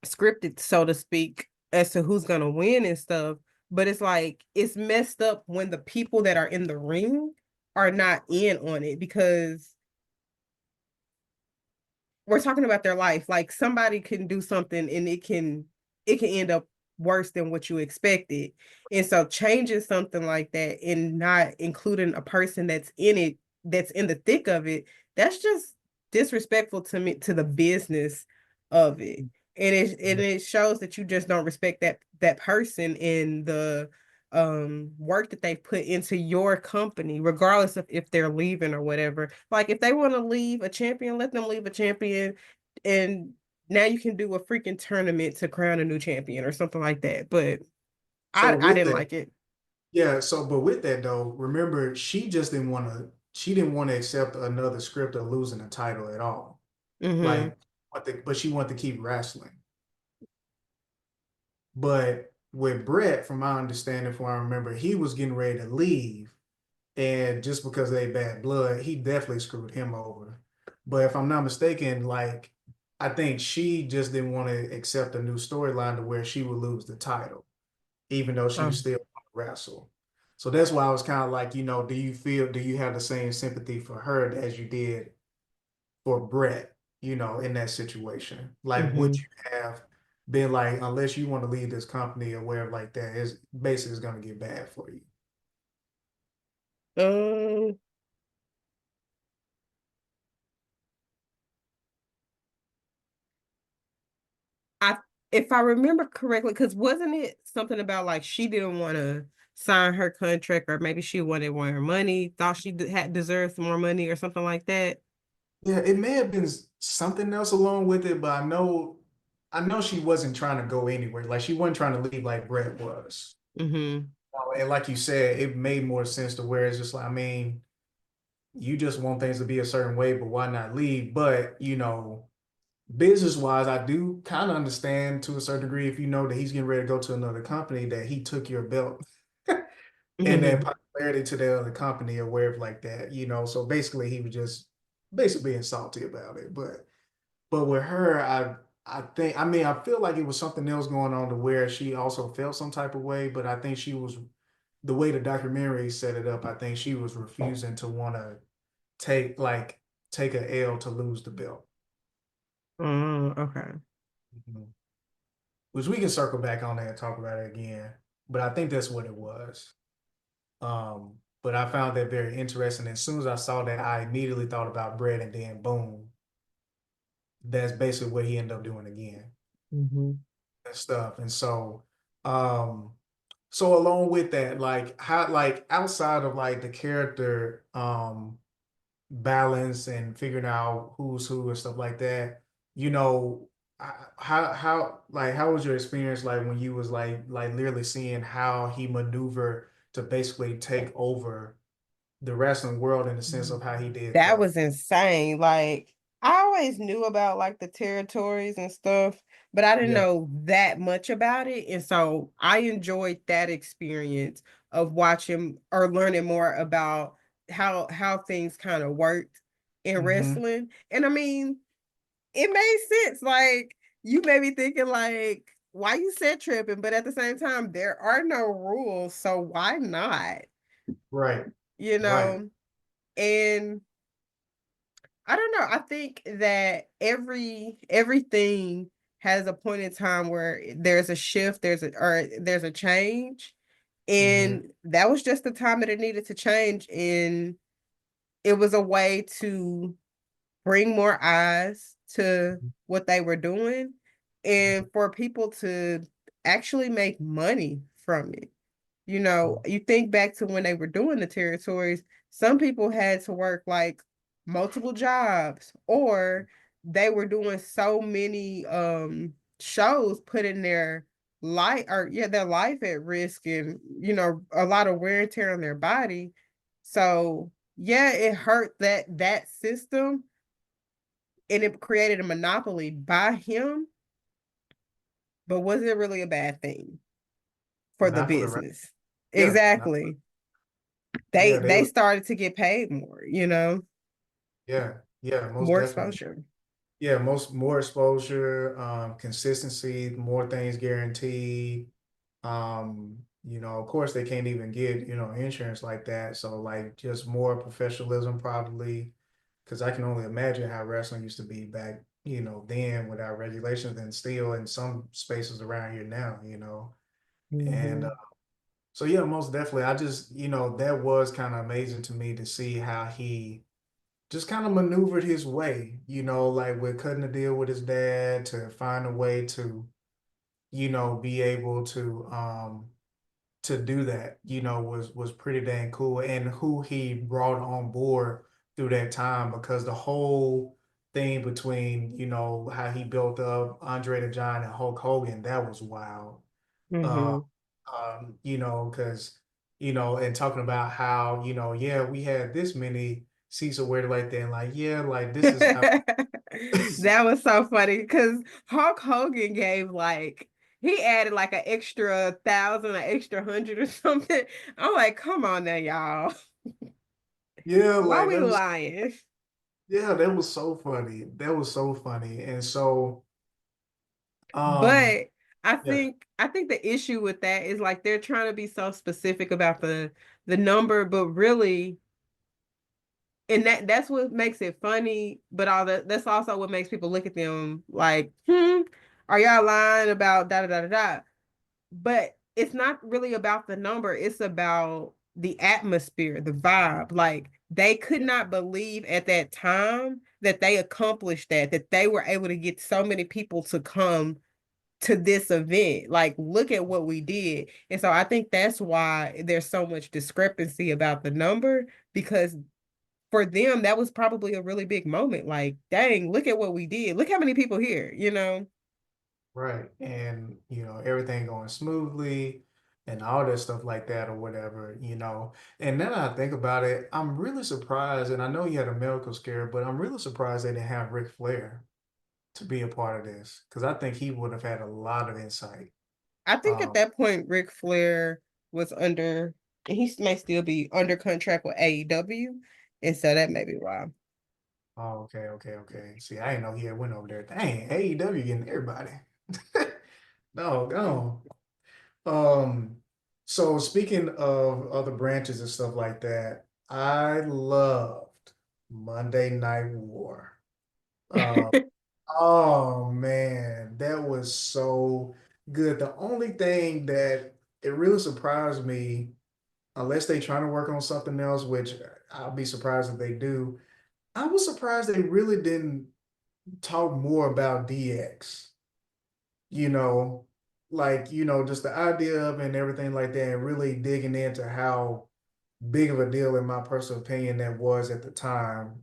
scripted, so to speak, as to who's gonna win and stuff. But it's like it's messed up when the people that are in the ring are not in on it because we're talking about their life. Like somebody can do something and it can end up worse than what you expected. And so changing something like that and not including a person that's in it, that's in the thick of it, that's just disrespectful to me, to the business of it. And it shows that you just don't respect that person in the work that they put into your company, regardless of if they're leaving or whatever. Like if they want to leave a champion, let them leave a champion, and now you can do a freaking tournament to crown a new champion or something like that. But So I with didn't that, like it. yeah, so but with that though, remember she didn't want to accept another script of losing the title at all. Mm-hmm. Like but she wanted to keep wrestling. But with Brett, from my understanding, from what I remember, he was getting ready to leave. And just because they bad blood, he definitely screwed him over. But if I'm not mistaken, like I think she just didn't want to accept a new storyline to where she would lose the title, even though she was Um, still want to wrestle. So that's why I was kind of like, you know, do you have the same sympathy for her as you did for Brett, you know, in that situation? Like, would mm-hmm. you have been like, unless you want to leave this company or wherever like that, is basically is going to get bad for you? um, I if I remember correctly, because wasn't it something about like she didn't want to sign her contract, or maybe she wanted more money, thought she had deserved some more money or something like that. Yeah, it may have been something else along with it, but I know she wasn't trying to go anywhere. Like she wasn't trying to leave like Brett was. Mm-hmm. And like you said, it made more sense to where it's just like, I mean, you just want things to be a certain way, but why not leave? But, you know, business wise, I do kind of understand to a certain degree if you know that he's getting ready to go to another company that he took your belt and that Mm-hmm. popularity to the other company or wherever like that, you know. So basically he was just basically being salty about it. But with her, I think I mean I feel like it was something else going on to where she also felt some type of way, but I think she was the way the documentary set it up, I think she was refusing to want to take like take a L to lose the belt. Oh, okay. Mhm. Which we can circle back on that and talk about it again. But I think that's what it was. But I found that very interesting. As soon as I saw that, I immediately thought about Brett, and then boom, that's basically what he ended up doing again Mm-hmm. and stuff. And so, um, so along with that, like how, like outside of like the character, balance and figuring out who's who and stuff like that, you know, how how was your experience like when you was like literally seeing how he maneuvered to basically take over the wrestling world in the sense of how he did That that? was insane. Like I always knew about like the territories and stuff, but I didn't Yeah. know that much about it. And so I enjoyed that experience of watching or learning more about how things kind of worked in Mm-hmm. wrestling. And I mean, it made sense. Like you may be thinking like, why you set tripping? But at the same time, there are no rules, so why not? Right. You Right. know? And I don't know. I think that everything has a point in time where there's a shift, there's a change. Mm-hmm. And that was just the time that it needed to change. And it was a way to bring more eyes to what they were doing and for people to actually make money from it. You know, you think back to when they were doing the territories, some people had to work like multiple jobs or they were doing so many shows putting their life or yeah, their life at risk and you know, a lot of wear and tear on their body. So yeah, it hurt that system and it created a monopoly by him, but was it really a bad thing for the Not for the right. business? Yeah. Not, Exactly. yeah. They They was. started to get paid more, you know, Yeah. Yeah. Most more definitely. exposure. Yeah. Most more exposure, consistency, more things guaranteed. Of course, they can't even get insurance like that. So like just more professionalism probably, because I can only imagine how wrestling used to be back then without regulations and still in some spaces around here now. And Mhm. so yeah, most definitely. I just, that was kind of amazing to me to see how he just kind of maneuvered his way, like with cutting a deal with his dad to find a way to, be able to do that, was pretty dang cool. And who he brought on board through that time, because the whole thing between, how he built up Andre the Giant and Hulk Hogan, that was wild. Uh, Mhm. because, and talking about how, yeah, we had this many seats of where like that, and like, yeah, like this is how. That was so funny because Hulk Hogan gave like he added like an extra thousand, an extra hundred or something. I'm like, come on now, y'all. Yeah, Why like we that was, lying? yeah, that was so funny. That was so funny. And so, um, But yeah, I think the issue with that is like they're trying to be so specific about the number, but really, and that's what makes it funny. But that's also what makes people look at them like, are y'all lying about da da da da da? But it's not really about the number. It's about the atmosphere, the vibe. Like they could not believe at that time that they accomplished that they were able to get so many people to come to this event. Like, look at what we did. And so I think that's why there's so much discrepancy about the number because for them, that was probably a really big moment. Like, dang, look at what we did. Look how many people here, you know? right. And, everything going smoothly and all that stuff like that or whatever. And then I think about it, I'm really surprised, and I know he had a medical scare, but I'm really surprised they didn't have Ric Flair to be a part of this because I think he would have had a lot of insight. I think at Um, that point, Ric Flair was under, and he may still be under contract with AEW. And so that may be why. oh, okay, okay, okay. See, I didn't know he had went over there. Dang, AEW getting everybody. No, go. Um, so speaking of other branches and stuff like that, I loved Monday Night War. Uh, oh man, that was so good. The only thing that it really surprised me, unless they trying to work on something else, which I'll be surprised if they do, I was surprised they really didn't talk more about DX. you know, just the idea of it and everything like that, and really digging into how big of a deal, in my personal opinion, that was at the time,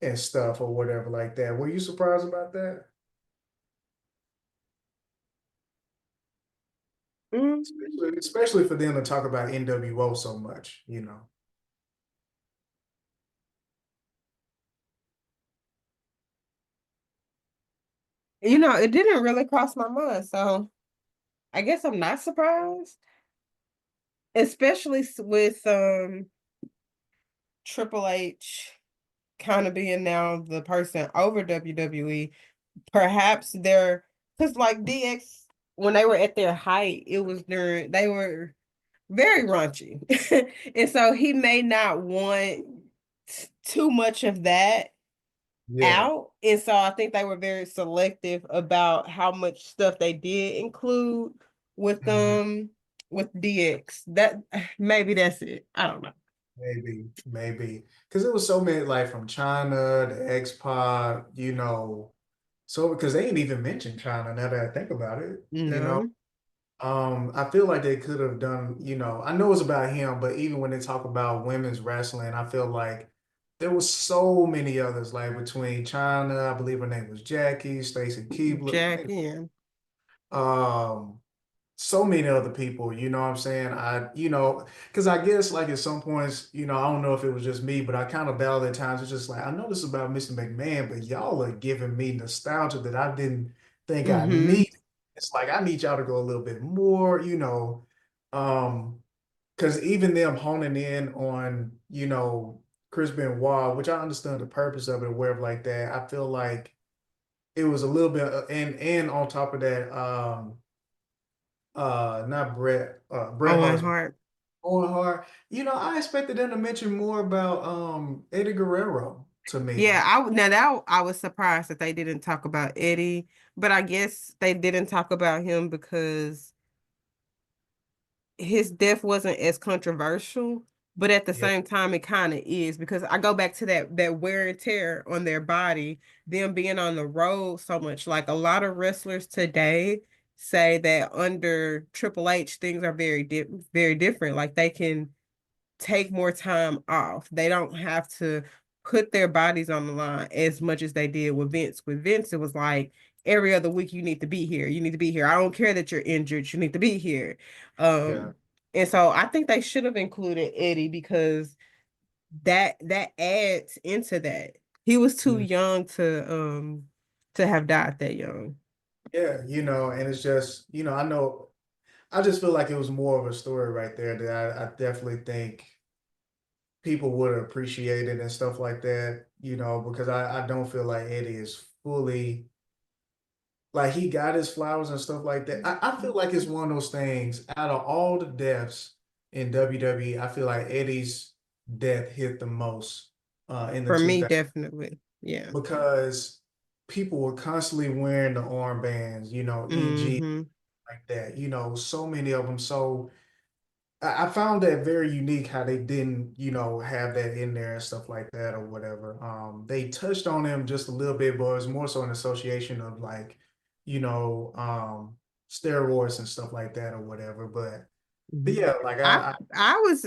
and stuff or whatever like that. Were you surprised about that? Mm. Especially for them to talk about NWO so much. You know, it didn't really cross my mind. So I guess I'm not surprised, especially with Triple H kind of being now the person over WWE, perhaps they're because like DX when they were at their height, it was during they were very raunchy. And so he may not want too much of that Yeah. out. And so I think they were very selective about how much stuff they did include with Mhm. with DX. That maybe that's it. I don't know. Maybe. Because it was so many, like from China, the X-Pac, so because they ain't even mentioned China now that I think about it. No. I feel like they could have done, I know it's about him, but even when they talk about women's wrestling, I feel like there was so many others, like between China, I believe her name was Jackie, Stacy Keibler, Jackie and um, so many other people, you know what I'm saying? Because I guess like at some points, I don't know if it was just me, but I kind of battled at times. It's just like, I know this is about Mr. McMahon, but y'all are giving me nostalgia that I didn't think I mm-hmm. need. It's like, I need y'all to go a little bit more. Um, because even them honing in on, Chris Benoit, which I understand the purpose of it, or whatever like that, I feel like it was a little bit, and on top of that, not Bret Owen Hart's Hart. Owen Hart. I expected them to mention more about Eddie Guerrero to me. Yeah, now that I was surprised that they didn't talk about Eddie, but I guess they didn't talk about him because his death wasn't as controversial, but at the Yeah, same time it kind of is because I go back to that wear and tear on their body, them being on the road so much. Like a lot of wrestlers today say that under Triple H things are very different. Like they can take more time off. They don't have to put their bodies on the line as much as they did with Vince. With Vince, it was like every other week you need to be here. You need to be here. I don't care that you're injured. You need to be here. yeah. And so I think they should have included Eddie because that adds into that. He was too Mm. young to have died that young. Yeah, and it's just, I just feel like it was more of a story right there that I definitely think people would have appreciated and stuff like that, because I don't feel like Eddie is fully like he got his flowers and stuff like that. I feel like it's one of those things out of all the deaths in WWE, I feel like Eddie's death hit the most in the For me, 2000s definitely. Yeah. because people were constantly wearing the armbands, EG Mm-hmm. like that, so many of them. So I found that very unique how they didn't, have that in there and stuff like that or whatever. They touched on him just a little bit, but it was more so an association of like, you know, um, steroids and stuff like that or whatever. But Mhm. yeah, like I was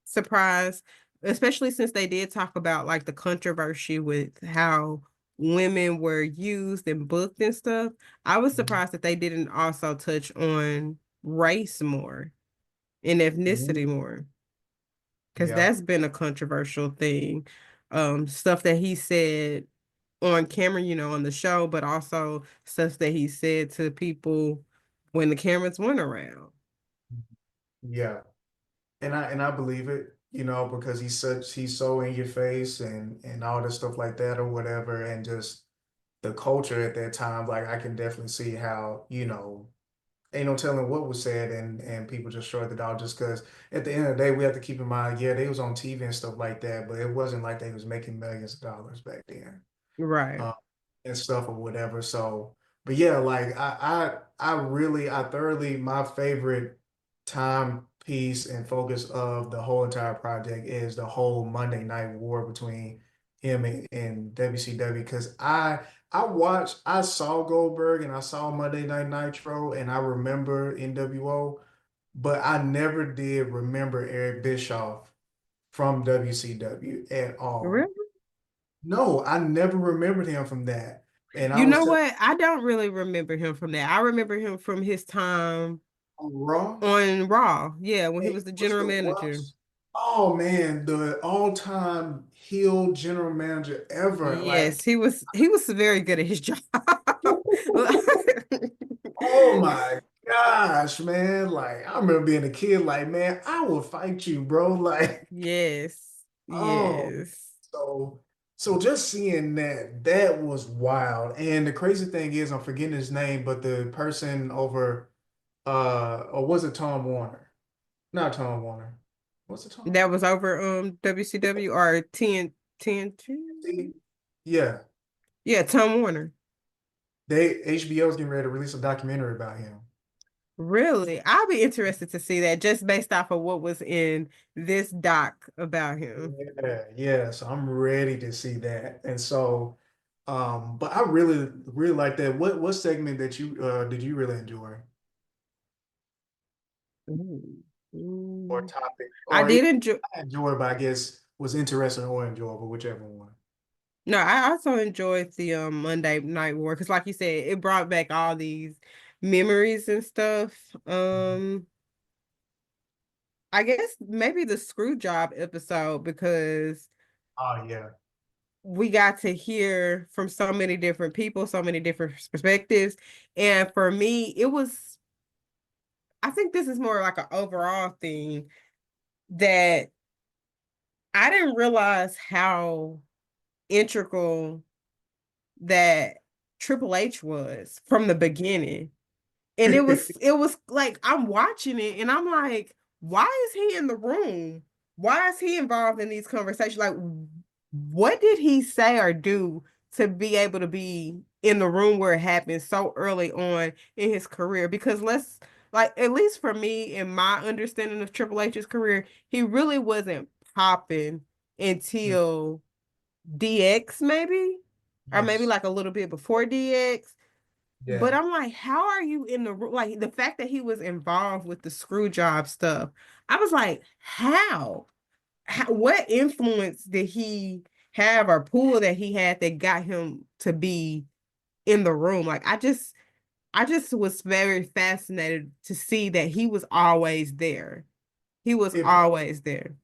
surprised, especially since they did talk about like the controversy with how women were used and booked and stuff. I was surprised that they didn't also touch on race more and ethnicity Mhm. more because Yeah. that's been a controversial thing. Stuff that he said on camera, on the show, but also stuff that he said to people when the cameras weren't around. Yeah. And I believe it, because he's so in your face and all this stuff like that or whatever, and just the culture at that time, like I can definitely see how, ain't no telling what was said and people just shrugged it off just because at the end of the day we have to keep in mind, yeah, they was on TV and stuff like that, but it wasn't like they was making millions of dollars back then Right. um, and stuff or whatever. So, but yeah, like I thoroughly, my favorite timepiece and focus of the whole entire project is the whole Monday Night War between him and WCW because I saw Goldberg and I saw Monday Night Nitro and I remember NWO, but I never did remember Eric Bischoff from WCW at all. Really? No, I never remembered him from that. And I You was know telling what? I don't really remember him from that. I remember him from his time Raw, on Raw. Yeah, when he he was the was general the manager. worst. Oh man, the all-time heel general manager ever. Yes, Like, he was very good at his job. oh my gosh, man. Like, I remember being a kid, like, man, I will fight you, bro. Like, Yes. Oh, Yes. so so just seeing that, that was wild. And the crazy thing is, I'm forgetting his name, but the person over, or was it Tom Warner? Not Tom Warner. What's it, Tom? That was over WCW or 10 See? Yeah, Yeah, Tom Warner. they HBO's getting ready to release a documentary about him. Really? I'll be interested to see that just based off of what was in this doc about him. Yeah, yeah. So I'm ready to see that. And so, but I really, really like that. What segment that you did you really enjoy, Ooh. or Mm. topic, I or did enjoy. I enjoy, but I guess was interesting or enjoyable, whichever one. No, I also enjoyed the Monday Night War because, like you said, it brought back all these memories and stuff. Mhm. I guess maybe the screw job episode because Oh yeah. we got to hear from so many different people, so many different perspectives. And for me, it was, I think this is more like an overall thing that I didn't realize how integral that Triple H was from the beginning. And it was like I'm watching it and I'm like, why is he in the room? Why is he involved in these conversations? Like, what did he say or do to be able to be in the room where it happened so early on in his career? Because let's like at least for me in my understanding of Triple H's career, he really wasn't popping until DX maybe, or maybe Yes. like a little bit before DX. But Yeah. I'm like, how are you in the room? Like the fact that he was involved with the screw job stuff, I was like, how? What influence did he have or pull that he had that got him to be in the room? Like I just was very fascinated to see that he was always there. He was It always there.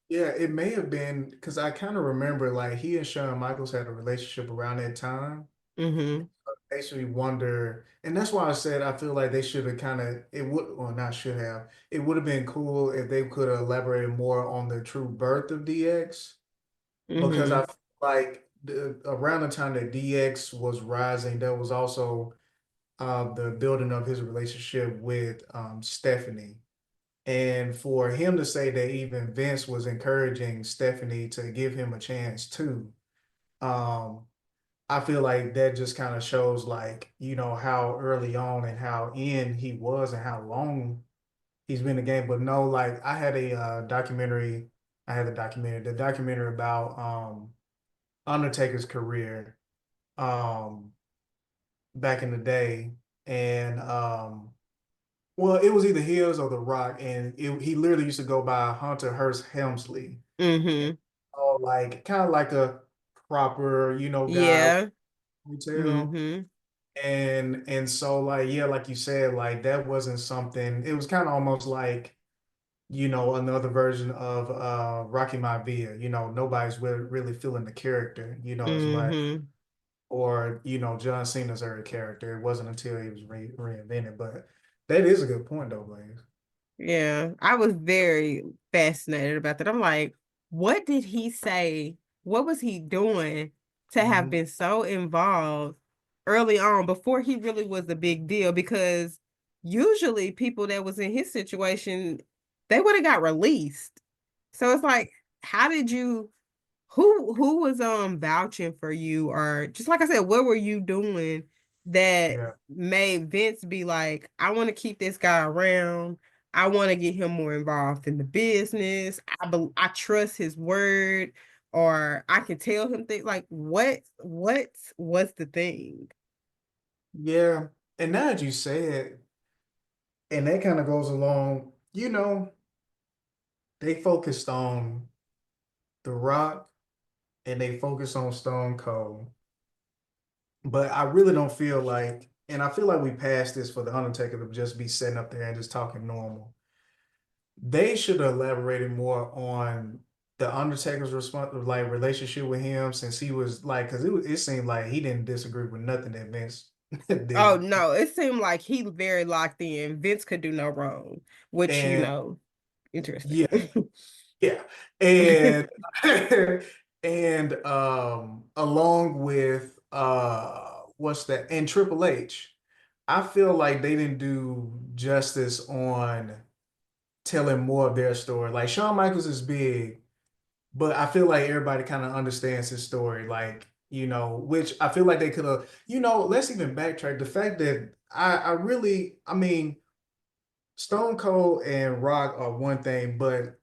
yeah, it may have been because I kind of remember like he and Shawn Michaels had a relationship around that time. Mm-hmm. Makes me wonder, and that's why I said I feel like they should have kind of it would or not should have. It would have been cool if they could have elaborated more on the true birth of DX because Mm-hmm. I feel like around the time that DX was rising, there was also the building of his relationship with Stephanie. And for him to say that even Vince was encouraging Stephanie to give him a chance too, um, I feel like that just kind of shows like, how early on and how in he was and how long he's been in the game. But no, like the documentary about Undertaker's career um back in the day. And well, it was either his or The Rock, and he literally used to go by Hunter Hearst Helmsley. And Mm-hmm. so like kind of like a proper, guy Yeah. you tell. Mm-hmm. And so like yeah, like you said, like that wasn't something. It was kind of almost like, another version of Rocky Maivia. Nobody's really feeling the character, as much. Mm-hmm. Or, John Cena's early character. It wasn't until he was reinvented. But that is a good point though, Blaze. Yeah, I was very fascinated about that. I'm like, what did he say? What was he doing to have Mhm. been so involved early on before he really was a big deal? Because usually people that was in his situation, they would have got released. So it's like, how did you who was vouching for you or just like I said, what were you doing that Yeah. made Vince be like, I want to keep this guy around. I want to get him more involved in the business. I trust his word or I can tell him things like what was the thing? Yeah. And now that you say it, and that kind of goes along, they focused on The Rock and they focused on Stone Cold. But I really don't feel like, and I feel like we passed this for The Undertaker to just be sitting up there and just talking normal. They should have elaborated more on The Undertaker's response, like relationship with him, since he was like, because it seemed like he didn't disagree with nothing that Vince Oh did. no, it seemed like he very locked in. Vince could do no wrong, which And interesting. yeah, Yeah. And and along with what's that? And Triple H, I feel like they didn't do justice on telling more of their story. Like Shawn Michaels is big, but I feel like everybody kind of understands his story. Like, which I feel like they could have, let's even backtrack. The fact that I really, I mean, Stone Cold and Rock are one thing, but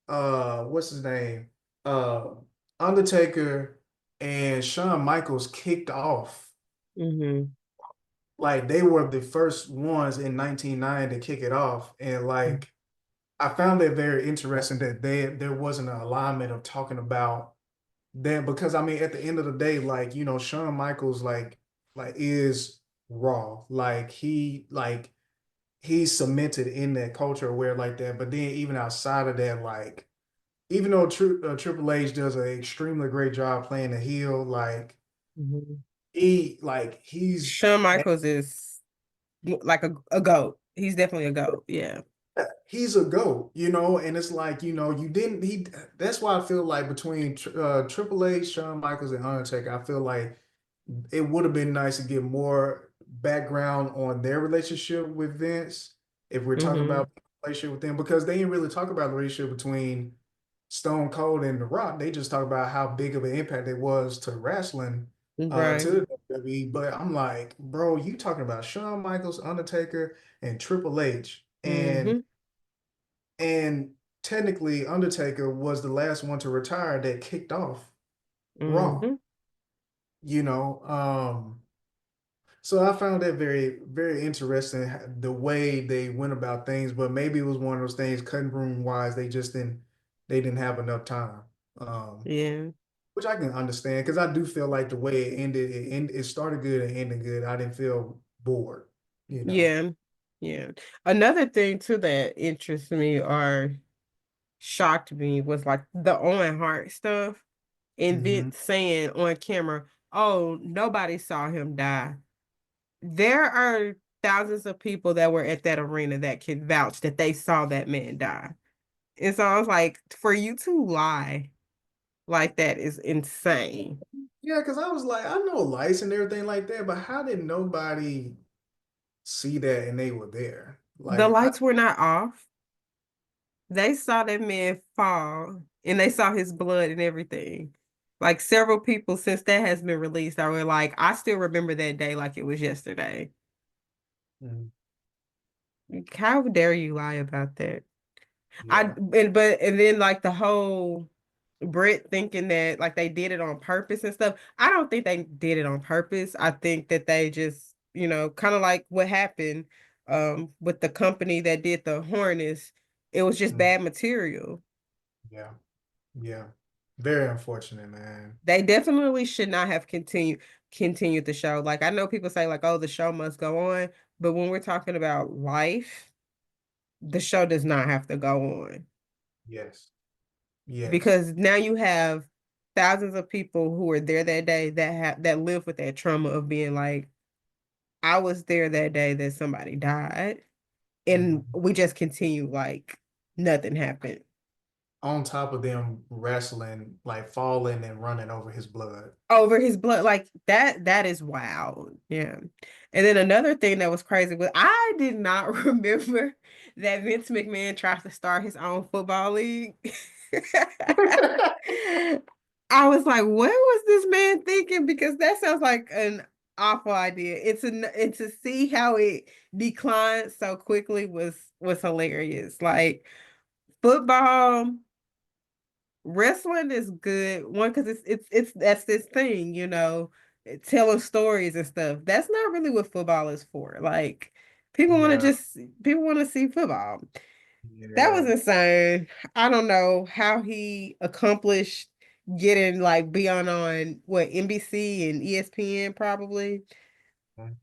what's his name? Uh Undertaker and Shawn Michaels kicked off. Hmm. Like they were the first ones in 1990 to kick it off. And like I found it very interesting that there wasn't an alignment of talking about them because I mean at the end of the day, like, Shawn Michaels like is raw. Like he's cemented in that culture where like that. But then even outside of that, like even though Triple H does an extremely great job playing the heel, like Hmm. he's Shawn Michaels is like a goat. He's definitely a goat. Yeah. he's a GOAT, and it's like, you didn't he that's why I feel like between Triple H, Shawn Michaels, and Undertaker, I feel like it would have been nice to get more background on their relationship with Vince if we're talking Hmm. about the relationship with them because they didn't really talk about the relationship between Stone Cold and The Rock. They just talk about how big of an impact it was to wrestling, to Right. the WWE. But I'm like, bro, you talking about Shawn Michaels, Undertaker, and Triple H, Hmm. and technically Undertaker was the last one to retire that kicked off Raw. Hmm. You know, so I found that very, very interesting the way they went about things, but maybe it was one of those things cutting room wise, they didn't have enough time. Um, Yeah. which I can understand because I do feel like the way it started good and ended good. I didn't feel bored, you know. Yeah. Yeah. Another thing too that interests me or shocked me was like the Owen Hart stuff and Hmm. Vince saying on camera, "Oh, nobody saw him die." There are thousands of people that were at that arena that can vouch that they saw that man die. And so I was like, for you to lie like that is insane. Yeah, because I was like, I know lights and everything like that, but how did nobody see that and they were there? The Like, lights were not off. They saw that man fall and they saw his blood and everything. Like several people since that has been released, I were like, I still remember that day like it was yesterday. Mhm. How dare you lie about that? Yeah. And then like the whole Brit thinking that like they did it on purpose and stuff. I don't think they did it on purpose. I think that they just, kind of like what happened with the company that did the harness. It was just Mhm. bad material. Yeah. Yeah. Very unfortunate, man. They definitely should not have continued the show. Like I know people say like, oh, the show must go on, but when we're talking about life, the show does not have to go on. Yes. Yes. Because now you have thousands of people who were there that day that live with that trauma of being like, I was there that day that somebody died, and Mhm. we just continue like nothing happened. On top of them wrestling, like falling and running over his blood. Over his blood, like that is wild. Yeah. And then another thing that was crazy was I did not remember that Vince McMahon tried to start his own football league. I was like, what was this man thinking? Because that sounds like an awful idea. And to see how it declined so quickly was hilarious. Like football, wrestling is good. One, because it's that's this thing, telling stories and stuff. That's not really what football is for. Like Yeah. people want to see football. That was Yeah. insane. I don't know how he accomplished getting like beyond on what NBC and ESPN probably.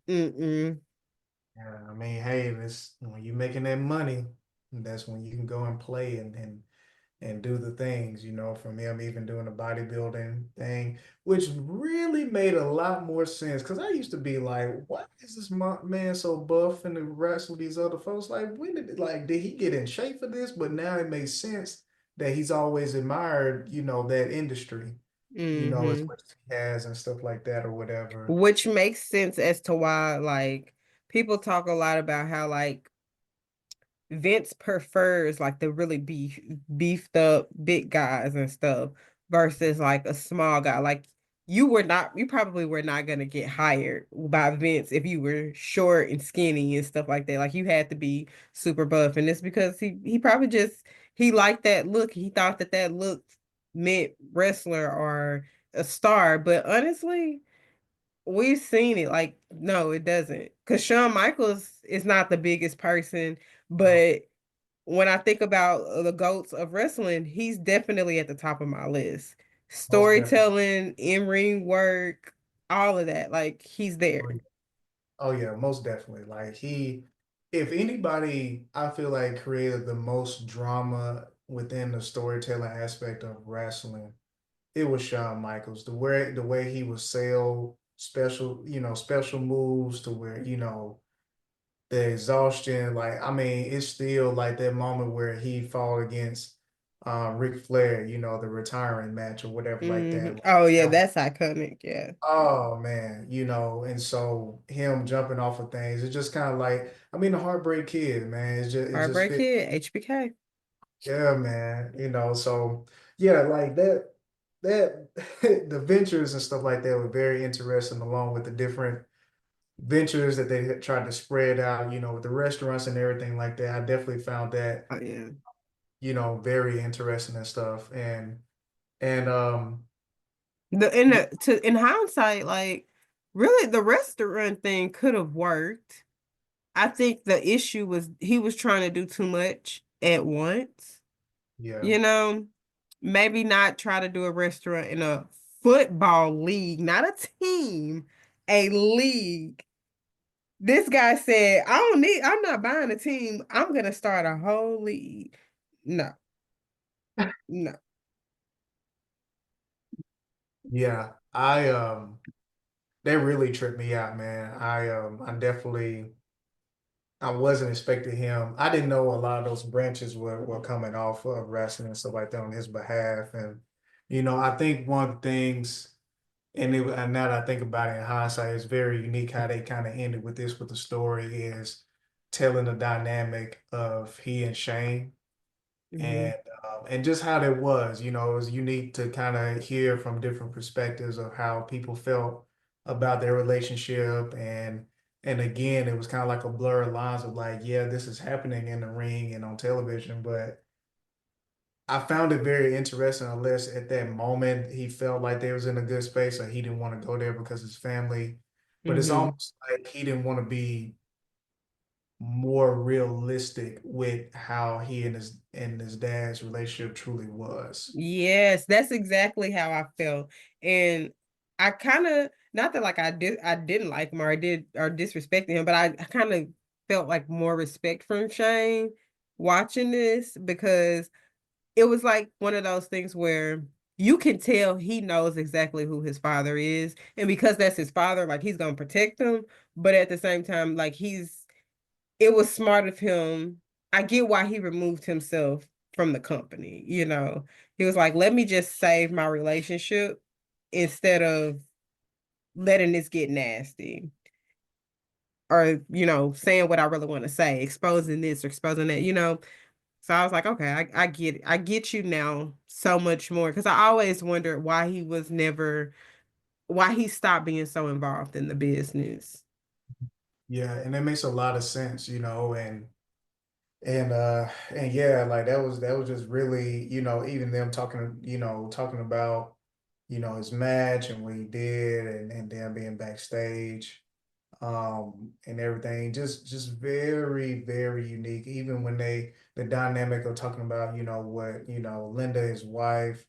Mm-mm. Yeah, I mean, hey, this when you're making that money, that's when you can go and play and and do the things, from him even doing the bodybuilding thing, which really made a lot more sense. Because I used to be like, why is this man so buff and the rest of these other folks? Like, when did he get in shape for this? But now it makes sense that he's always admired, that industry, as Mm-hmm. much as he has and stuff like that or whatever. Which makes sense as to why, like, people talk a lot about how, like, Vince prefers like the really beefed up big guys and stuff versus like a small guy. Like you probably were not gonna get hired by Vince if you were short and skinny and stuff like that. Like you had to be super buff, and it's because he probably just he liked that look. He thought that that look meant wrestler or a star. But honestly, we've seen it. Like, no, it doesn't. Because Shawn Michaels is not the biggest person, No, but when I think about the goats of wrestling, he's definitely at the top of my list. most definitely. Storytelling, in-ring work, all of that. Like he's there. Oh yeah, most definitely. Like if anybody, I feel like created the most drama within the storytelling aspect of wrestling, it was Shawn Michaels. The way he would sell special moves to where, the exhaustion, like I mean, it's still like that moment where he fought against Ric Flair, the retiring match or whatever like that. Like, Oh yeah, that was that's iconic. Yeah. Oh man, and so him jumping off of things, it's just kind of like, I mean, the Heartbreak Kid, man, it just Heartbreak fit. Kid, HBK. Yeah, man, so yeah, like that the ventures and stuff like that were very interesting, along with the different ventures that they had tried to spread out, with the restaurants and everything like that. I definitely found that, Oh yeah. very interesting and stuff, and yeah, In hindsight, like really the restaurant thing could have worked. I think the issue was he was trying to do too much at once. yeah, You know, maybe not try to do a restaurant in a football league, not a team, a league. This guy said, I'm not buying a team. I'm gonna start a whole league. No, no. yeah. That really tripped me out, man. I wasn't expecting him. I didn't know a lot of those branches were coming off of wrestling and stuff like that on his behalf. And, I think one of the things, and now that I think about it in hindsight, it's very unique how they kind of ended with this with the story is telling the dynamic of he and Shane Mhm. and just how that was. It was unique to kind of hear from different perspectives of how people felt about their relationship, and again, it was kind of like a blur of lines of like, yeah, this is happening in the ring and on television, but I found it very interesting, unless at that moment he felt like they was in a good space or he didn't want to go there because his family. But it's Mhm. almost like he didn't want to be more realistic with how he and his dad's relationship truly was. Yes, that's exactly how I felt. And I kind of not that like I didn't like him or I did or disrespected him, but I kind of felt like more respect from Shane watching this because it was like one of those things where you can tell he knows exactly who his father is. And because that's his father, like he's gonna protect him. But at the same time, like it was smart of him. I get why he removed himself from the company. He was like, let me just save my relationship instead of letting this get nasty or, saying what I really want to say, exposing this or exposing that. So I was like, okay, I get it. I get you now so much more because I always wondered why he stopped being so involved in the business. Yeah, and it makes a lot of sense, and yeah, like that was just really, even them talking about, his match and what he did, and then being backstage, and everything, just very, very unique. Even when the dynamic of talking about, what, Linda, his wife,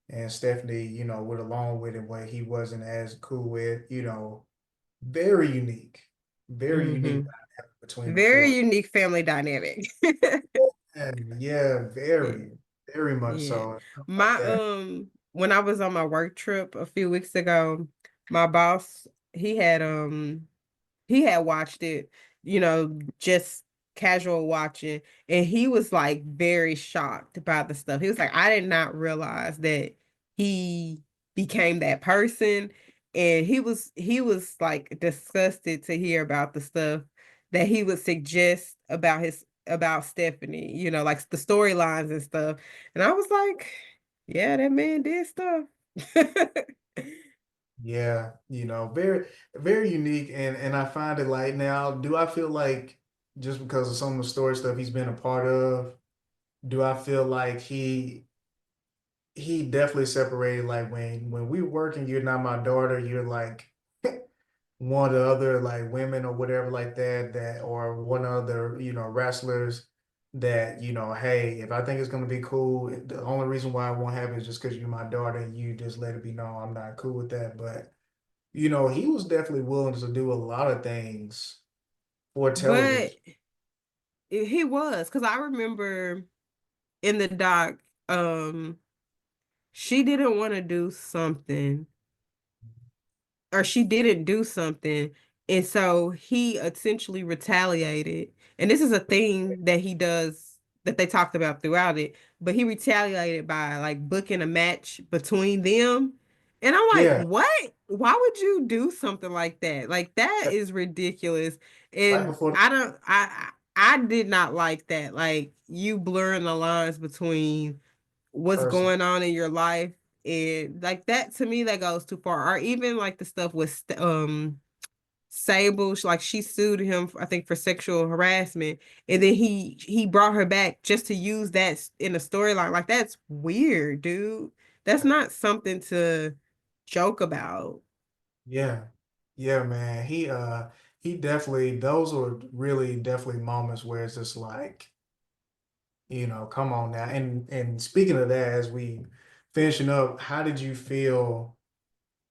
and Stephanie, went along with, and what he wasn't as cool with, very unique, very unique Hmm. dynamic between the Very four. unique family dynamic. And yeah, Yeah. very. very much Yeah. so. Like My that. when I was on my work trip a few weeks ago, my boss, he had watched it, just casual watching, and he was like very shocked by the stuff. He was like, I did not realize that he became that person. And he was like disgusted to hear about the stuff that he would suggest about Stephanie, like the storylines and stuff. And I was like, yeah, that man did stuff. Yeah, very, very unique. And I find it like now, do I feel like just because of some of the story stuff he's been a part of, do I feel like he definitely separated like when we work and you're not my daughter, you're like one of the other like women or whatever like that or one of the wrestlers that hey, if I think it's gonna be cool, the only reason why I won't have it is just because you're my daughter and you just let it be known I'm not cool with that. But he was definitely willing to do a lot of things for But television. he was, because I remember in the doc, she didn't want to do something, or she didn't do something, and so he essentially retaliated. And this is a thing that he does, that they talked about throughout it, but he retaliated by like booking a match between them. And I'm like, Yeah, what? Why would you do something like that? Like, that is ridiculous. right And before the I did not like that. Like, you blurring the lines between what's person. going on in your life, and like that, to me, that goes too far. Or even like the stuff with Sable, like she sued him, I think, for sexual harassment, and then he brought her back just to use that in a storyline. Like, that's weird, dude. That's not something to joke about. Yeah. Yeah, man. He definitely, those were really definitely moments where it's just like, come on now. And speaking of that, as we finishing up, how did you feel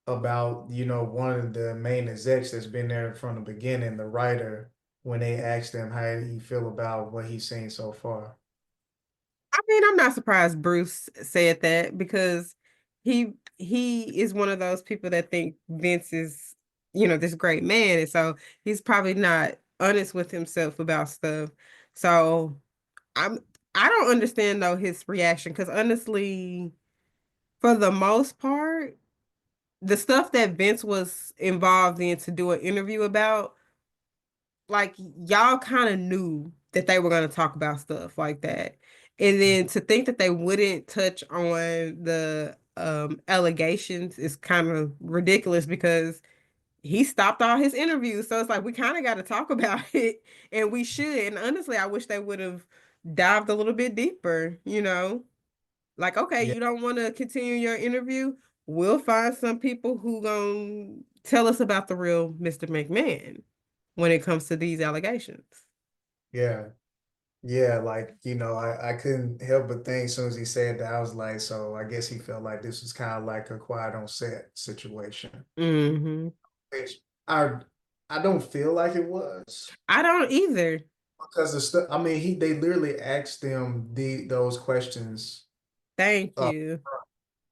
about, one of the main execs that's been there from the beginning, the writer, when they asked him how he feel about what he's seen so far? I mean, I'm not surprised Bruce said that, because he is one of those people that think Vince is, this great man. And so he's probably not honest with himself about stuff. So I'm I don't understand though his reaction, because honestly, for the most part, the stuff that Vince was involved in to do an interview about, like, y'all kind of knew that they were going to talk about stuff like that. And then to think that they wouldn't touch on the allegations is kind of ridiculous, because he stopped all his interviews. So it's like, we kind of got to talk about it, and we should. And honestly, I wish they would have dived a little bit deeper. Like, okay, Yeah, you don't want to continue your interview? We'll find some people who gonna tell us about the real Mr. McMahon when it comes to these allegations. yeah. Yeah, like, I couldn't help but think as soon as he said that, I was like, so I guess he felt like this was kind of like a quiet on set situation. Hmm. Which I don't feel like it was I don't either. because the stuff, I mean, they literally asked them those questions, Thank uh, you.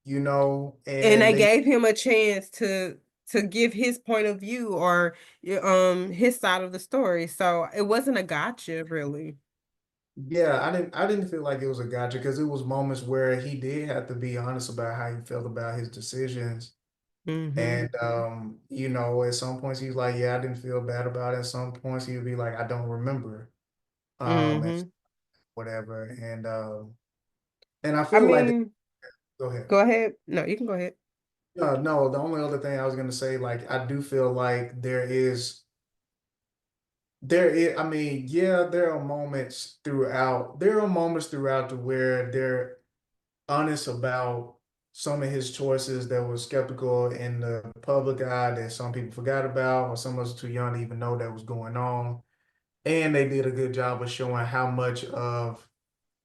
And and they they gave him a chance to give his point of view, or his side of the story. So it wasn't a gotcha, really. yeah, I didn't feel like it was a gotcha because it was moments where he did have to be honest about how he felt about his decisions. Hmm. And at some points he's like, yeah, I didn't feel bad about it. At some points he would be like, I don't remember. And Hmm. whatever. And I I feel like mean, go ahead. go ahead. No, you can go ahead. No, the only other thing I was gonna say, like, I do feel like I mean, yeah, there are moments throughout to where they're honest about some of his choices that were skeptical in the public eye that some people forgot about, or some of us too young to even know that was going on. And they did a good job of showing how much of,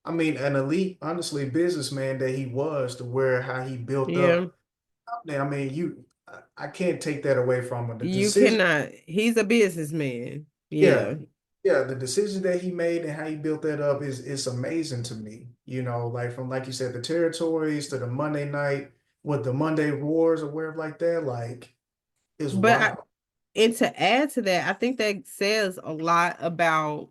I mean, an elite, honestly, businessman that he was, to where how he built Yeah, up. I mean, I can't take that away from him. The you decision, cannot. He's a businessman. yeah, Yeah. yeah, the decision that he made and how he built that up is amazing to me. Like from like you said, the territories to the Monday night with the Monday Wars or whatever like that, like it's But I, wild. and to add to that, I think that says a lot about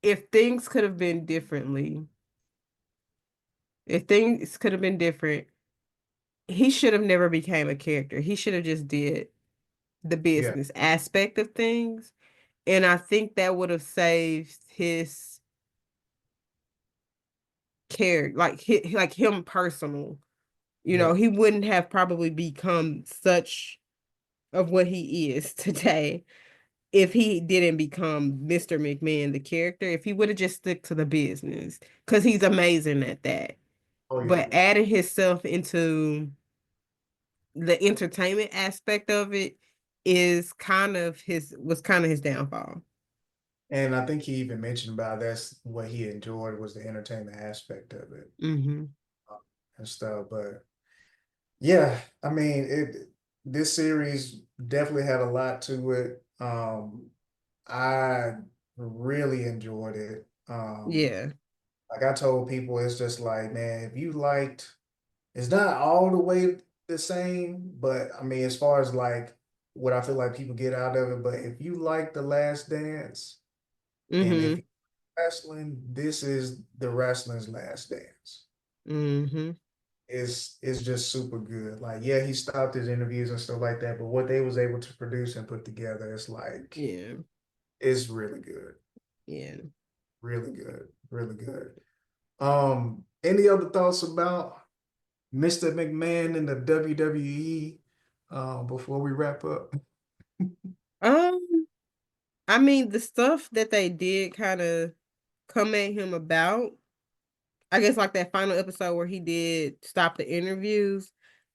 if things could have been differently, if things could have been different, he should have never became a character. He should have just did the Yeah. business aspect of things. And I think that would have saved his character, like him personal. Yeah. He wouldn't have probably become such of what he is today if he didn't become Mr. McMahon, the character, if he would have just stuck to the business, because he's amazing at that. Oh yeah. But adding himself into the entertainment aspect of it was kind of his downfall. And I think he even mentioned about that's what he enjoyed was the entertainment aspect of it Hmm. uh, and stuff. But yeah, I mean this series definitely had a lot to it. I really enjoyed it. Yeah. Like I told people, it's just like, man, if you liked, it's not all the way the same, but I mean, as far as like what I feel like people get out of it, but if you like The Last Dance and if Hmm. you wrestling, this is the wrestling's last dance. Hmm. It's just super good. Like, yeah, he stopped his interviews and stuff like that, but what they was able to produce and put together, it's like Yeah. it's really good. Yeah. Really good. Really good. Any other thoughts about Mr. McMahon in the WWE before we wrap up? Um, I mean, the stuff that they did kind of come at him about, I guess like that final episode where he did stop the interviews,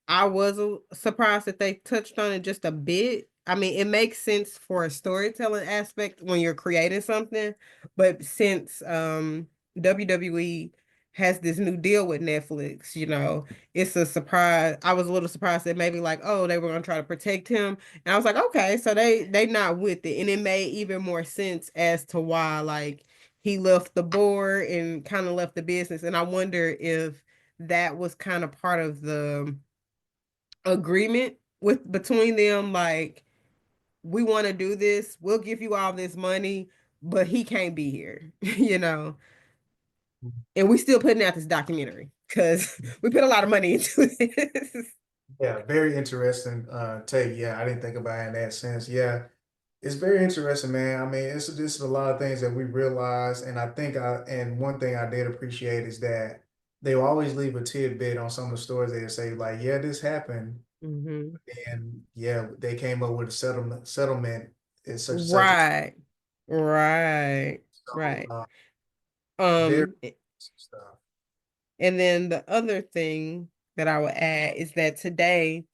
I was surprised that they touched on it just a bit. I mean, it makes sense for a storytelling aspect when you're creating something, but since WWE has this new deal with Netflix, it's a surprise. I was a little surprised that maybe like, oh, they were gonna try to protect him. And I was like, okay, so they not with it. And it made even more sense as to why like he left the board and kind of left the business. And I wonder if that was kind of part of the agreement with between them, like, we want to do this, we'll give you all this money, but he can't be here, and we still putting out this documentary because we put a lot of money into this. Yeah, very interesting take. Yeah, I didn't think about it in that sense. Yeah, it's very interesting, man. I mean, it's just a lot of things that we realize, and I think and one thing I did appreciate is that they will always leave a tidbit on some of the stories. They say like, yeah, this happened, Hmm. and yeah, they came up with a settlement in such and such a Right, right, so right. very um stuff. And then the other thing that I would add is that today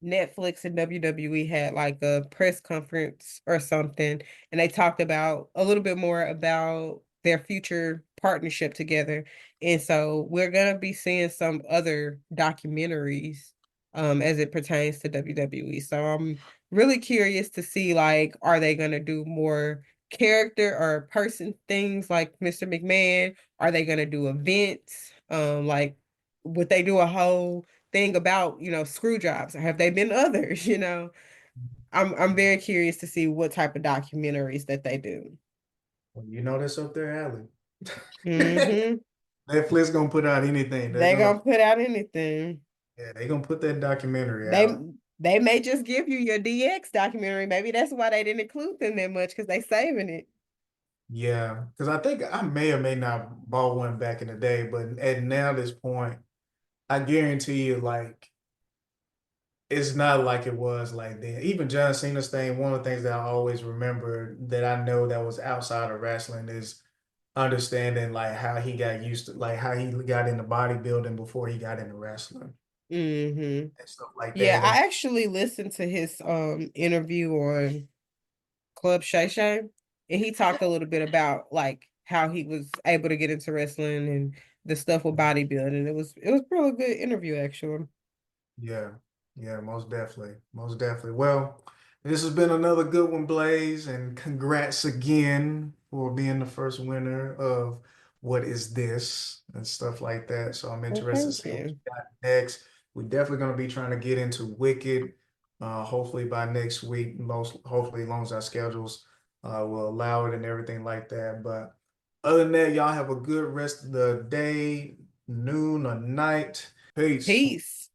Netflix and WWE had like a press conference or something, and they talked about a little bit more about their future partnership together. And so we're gonna be seeing some other documentaries as it pertains to WWE. So I'm really curious to see like, are they gonna do more character or person things like Mr. McMahon? Are they gonna do events? Like, would they do a whole thing about, screw jobs, or have they been others? I'm very curious to see what type of documentaries that they do. Well, you know that's up their alley. Hmm. Netflix gonna put out anything. They're They gonna gonna put out anything. yeah, they gonna put that documentary They out. they may just give you your DX documentary. Maybe that's why they didn't include them that much because they saving it. Yeah, because I think I may or may not bought one back in the day, but at now this point, I guarantee you, like it's not like it was like then. Even John Cena's thing, one of the things that I always remember that I know that was outside of wrestling is understanding like how he got used to like how he got into bodybuilding before he got into wrestling Hmm. and stuff like Yeah, that. And I actually listened to his interview on Club Shay Shay, and he talked a little bit about like how he was able to get into wrestling and the stuff with bodybuilding. It was really good interview actually. yeah, yeah, most definitely, most definitely. Well. This has been another good one, Blaze, and congrats again for being the first winner of What Is This and stuff like that. So I'm Well, interested to thank see what you you. got next. We're definitely going to be trying to get into Wicked, hopefully by next week, most hopefully as long as our schedules will allow it and everything like that. But other than that, y'all have a good rest of the day, noon or night. Peace. Peace.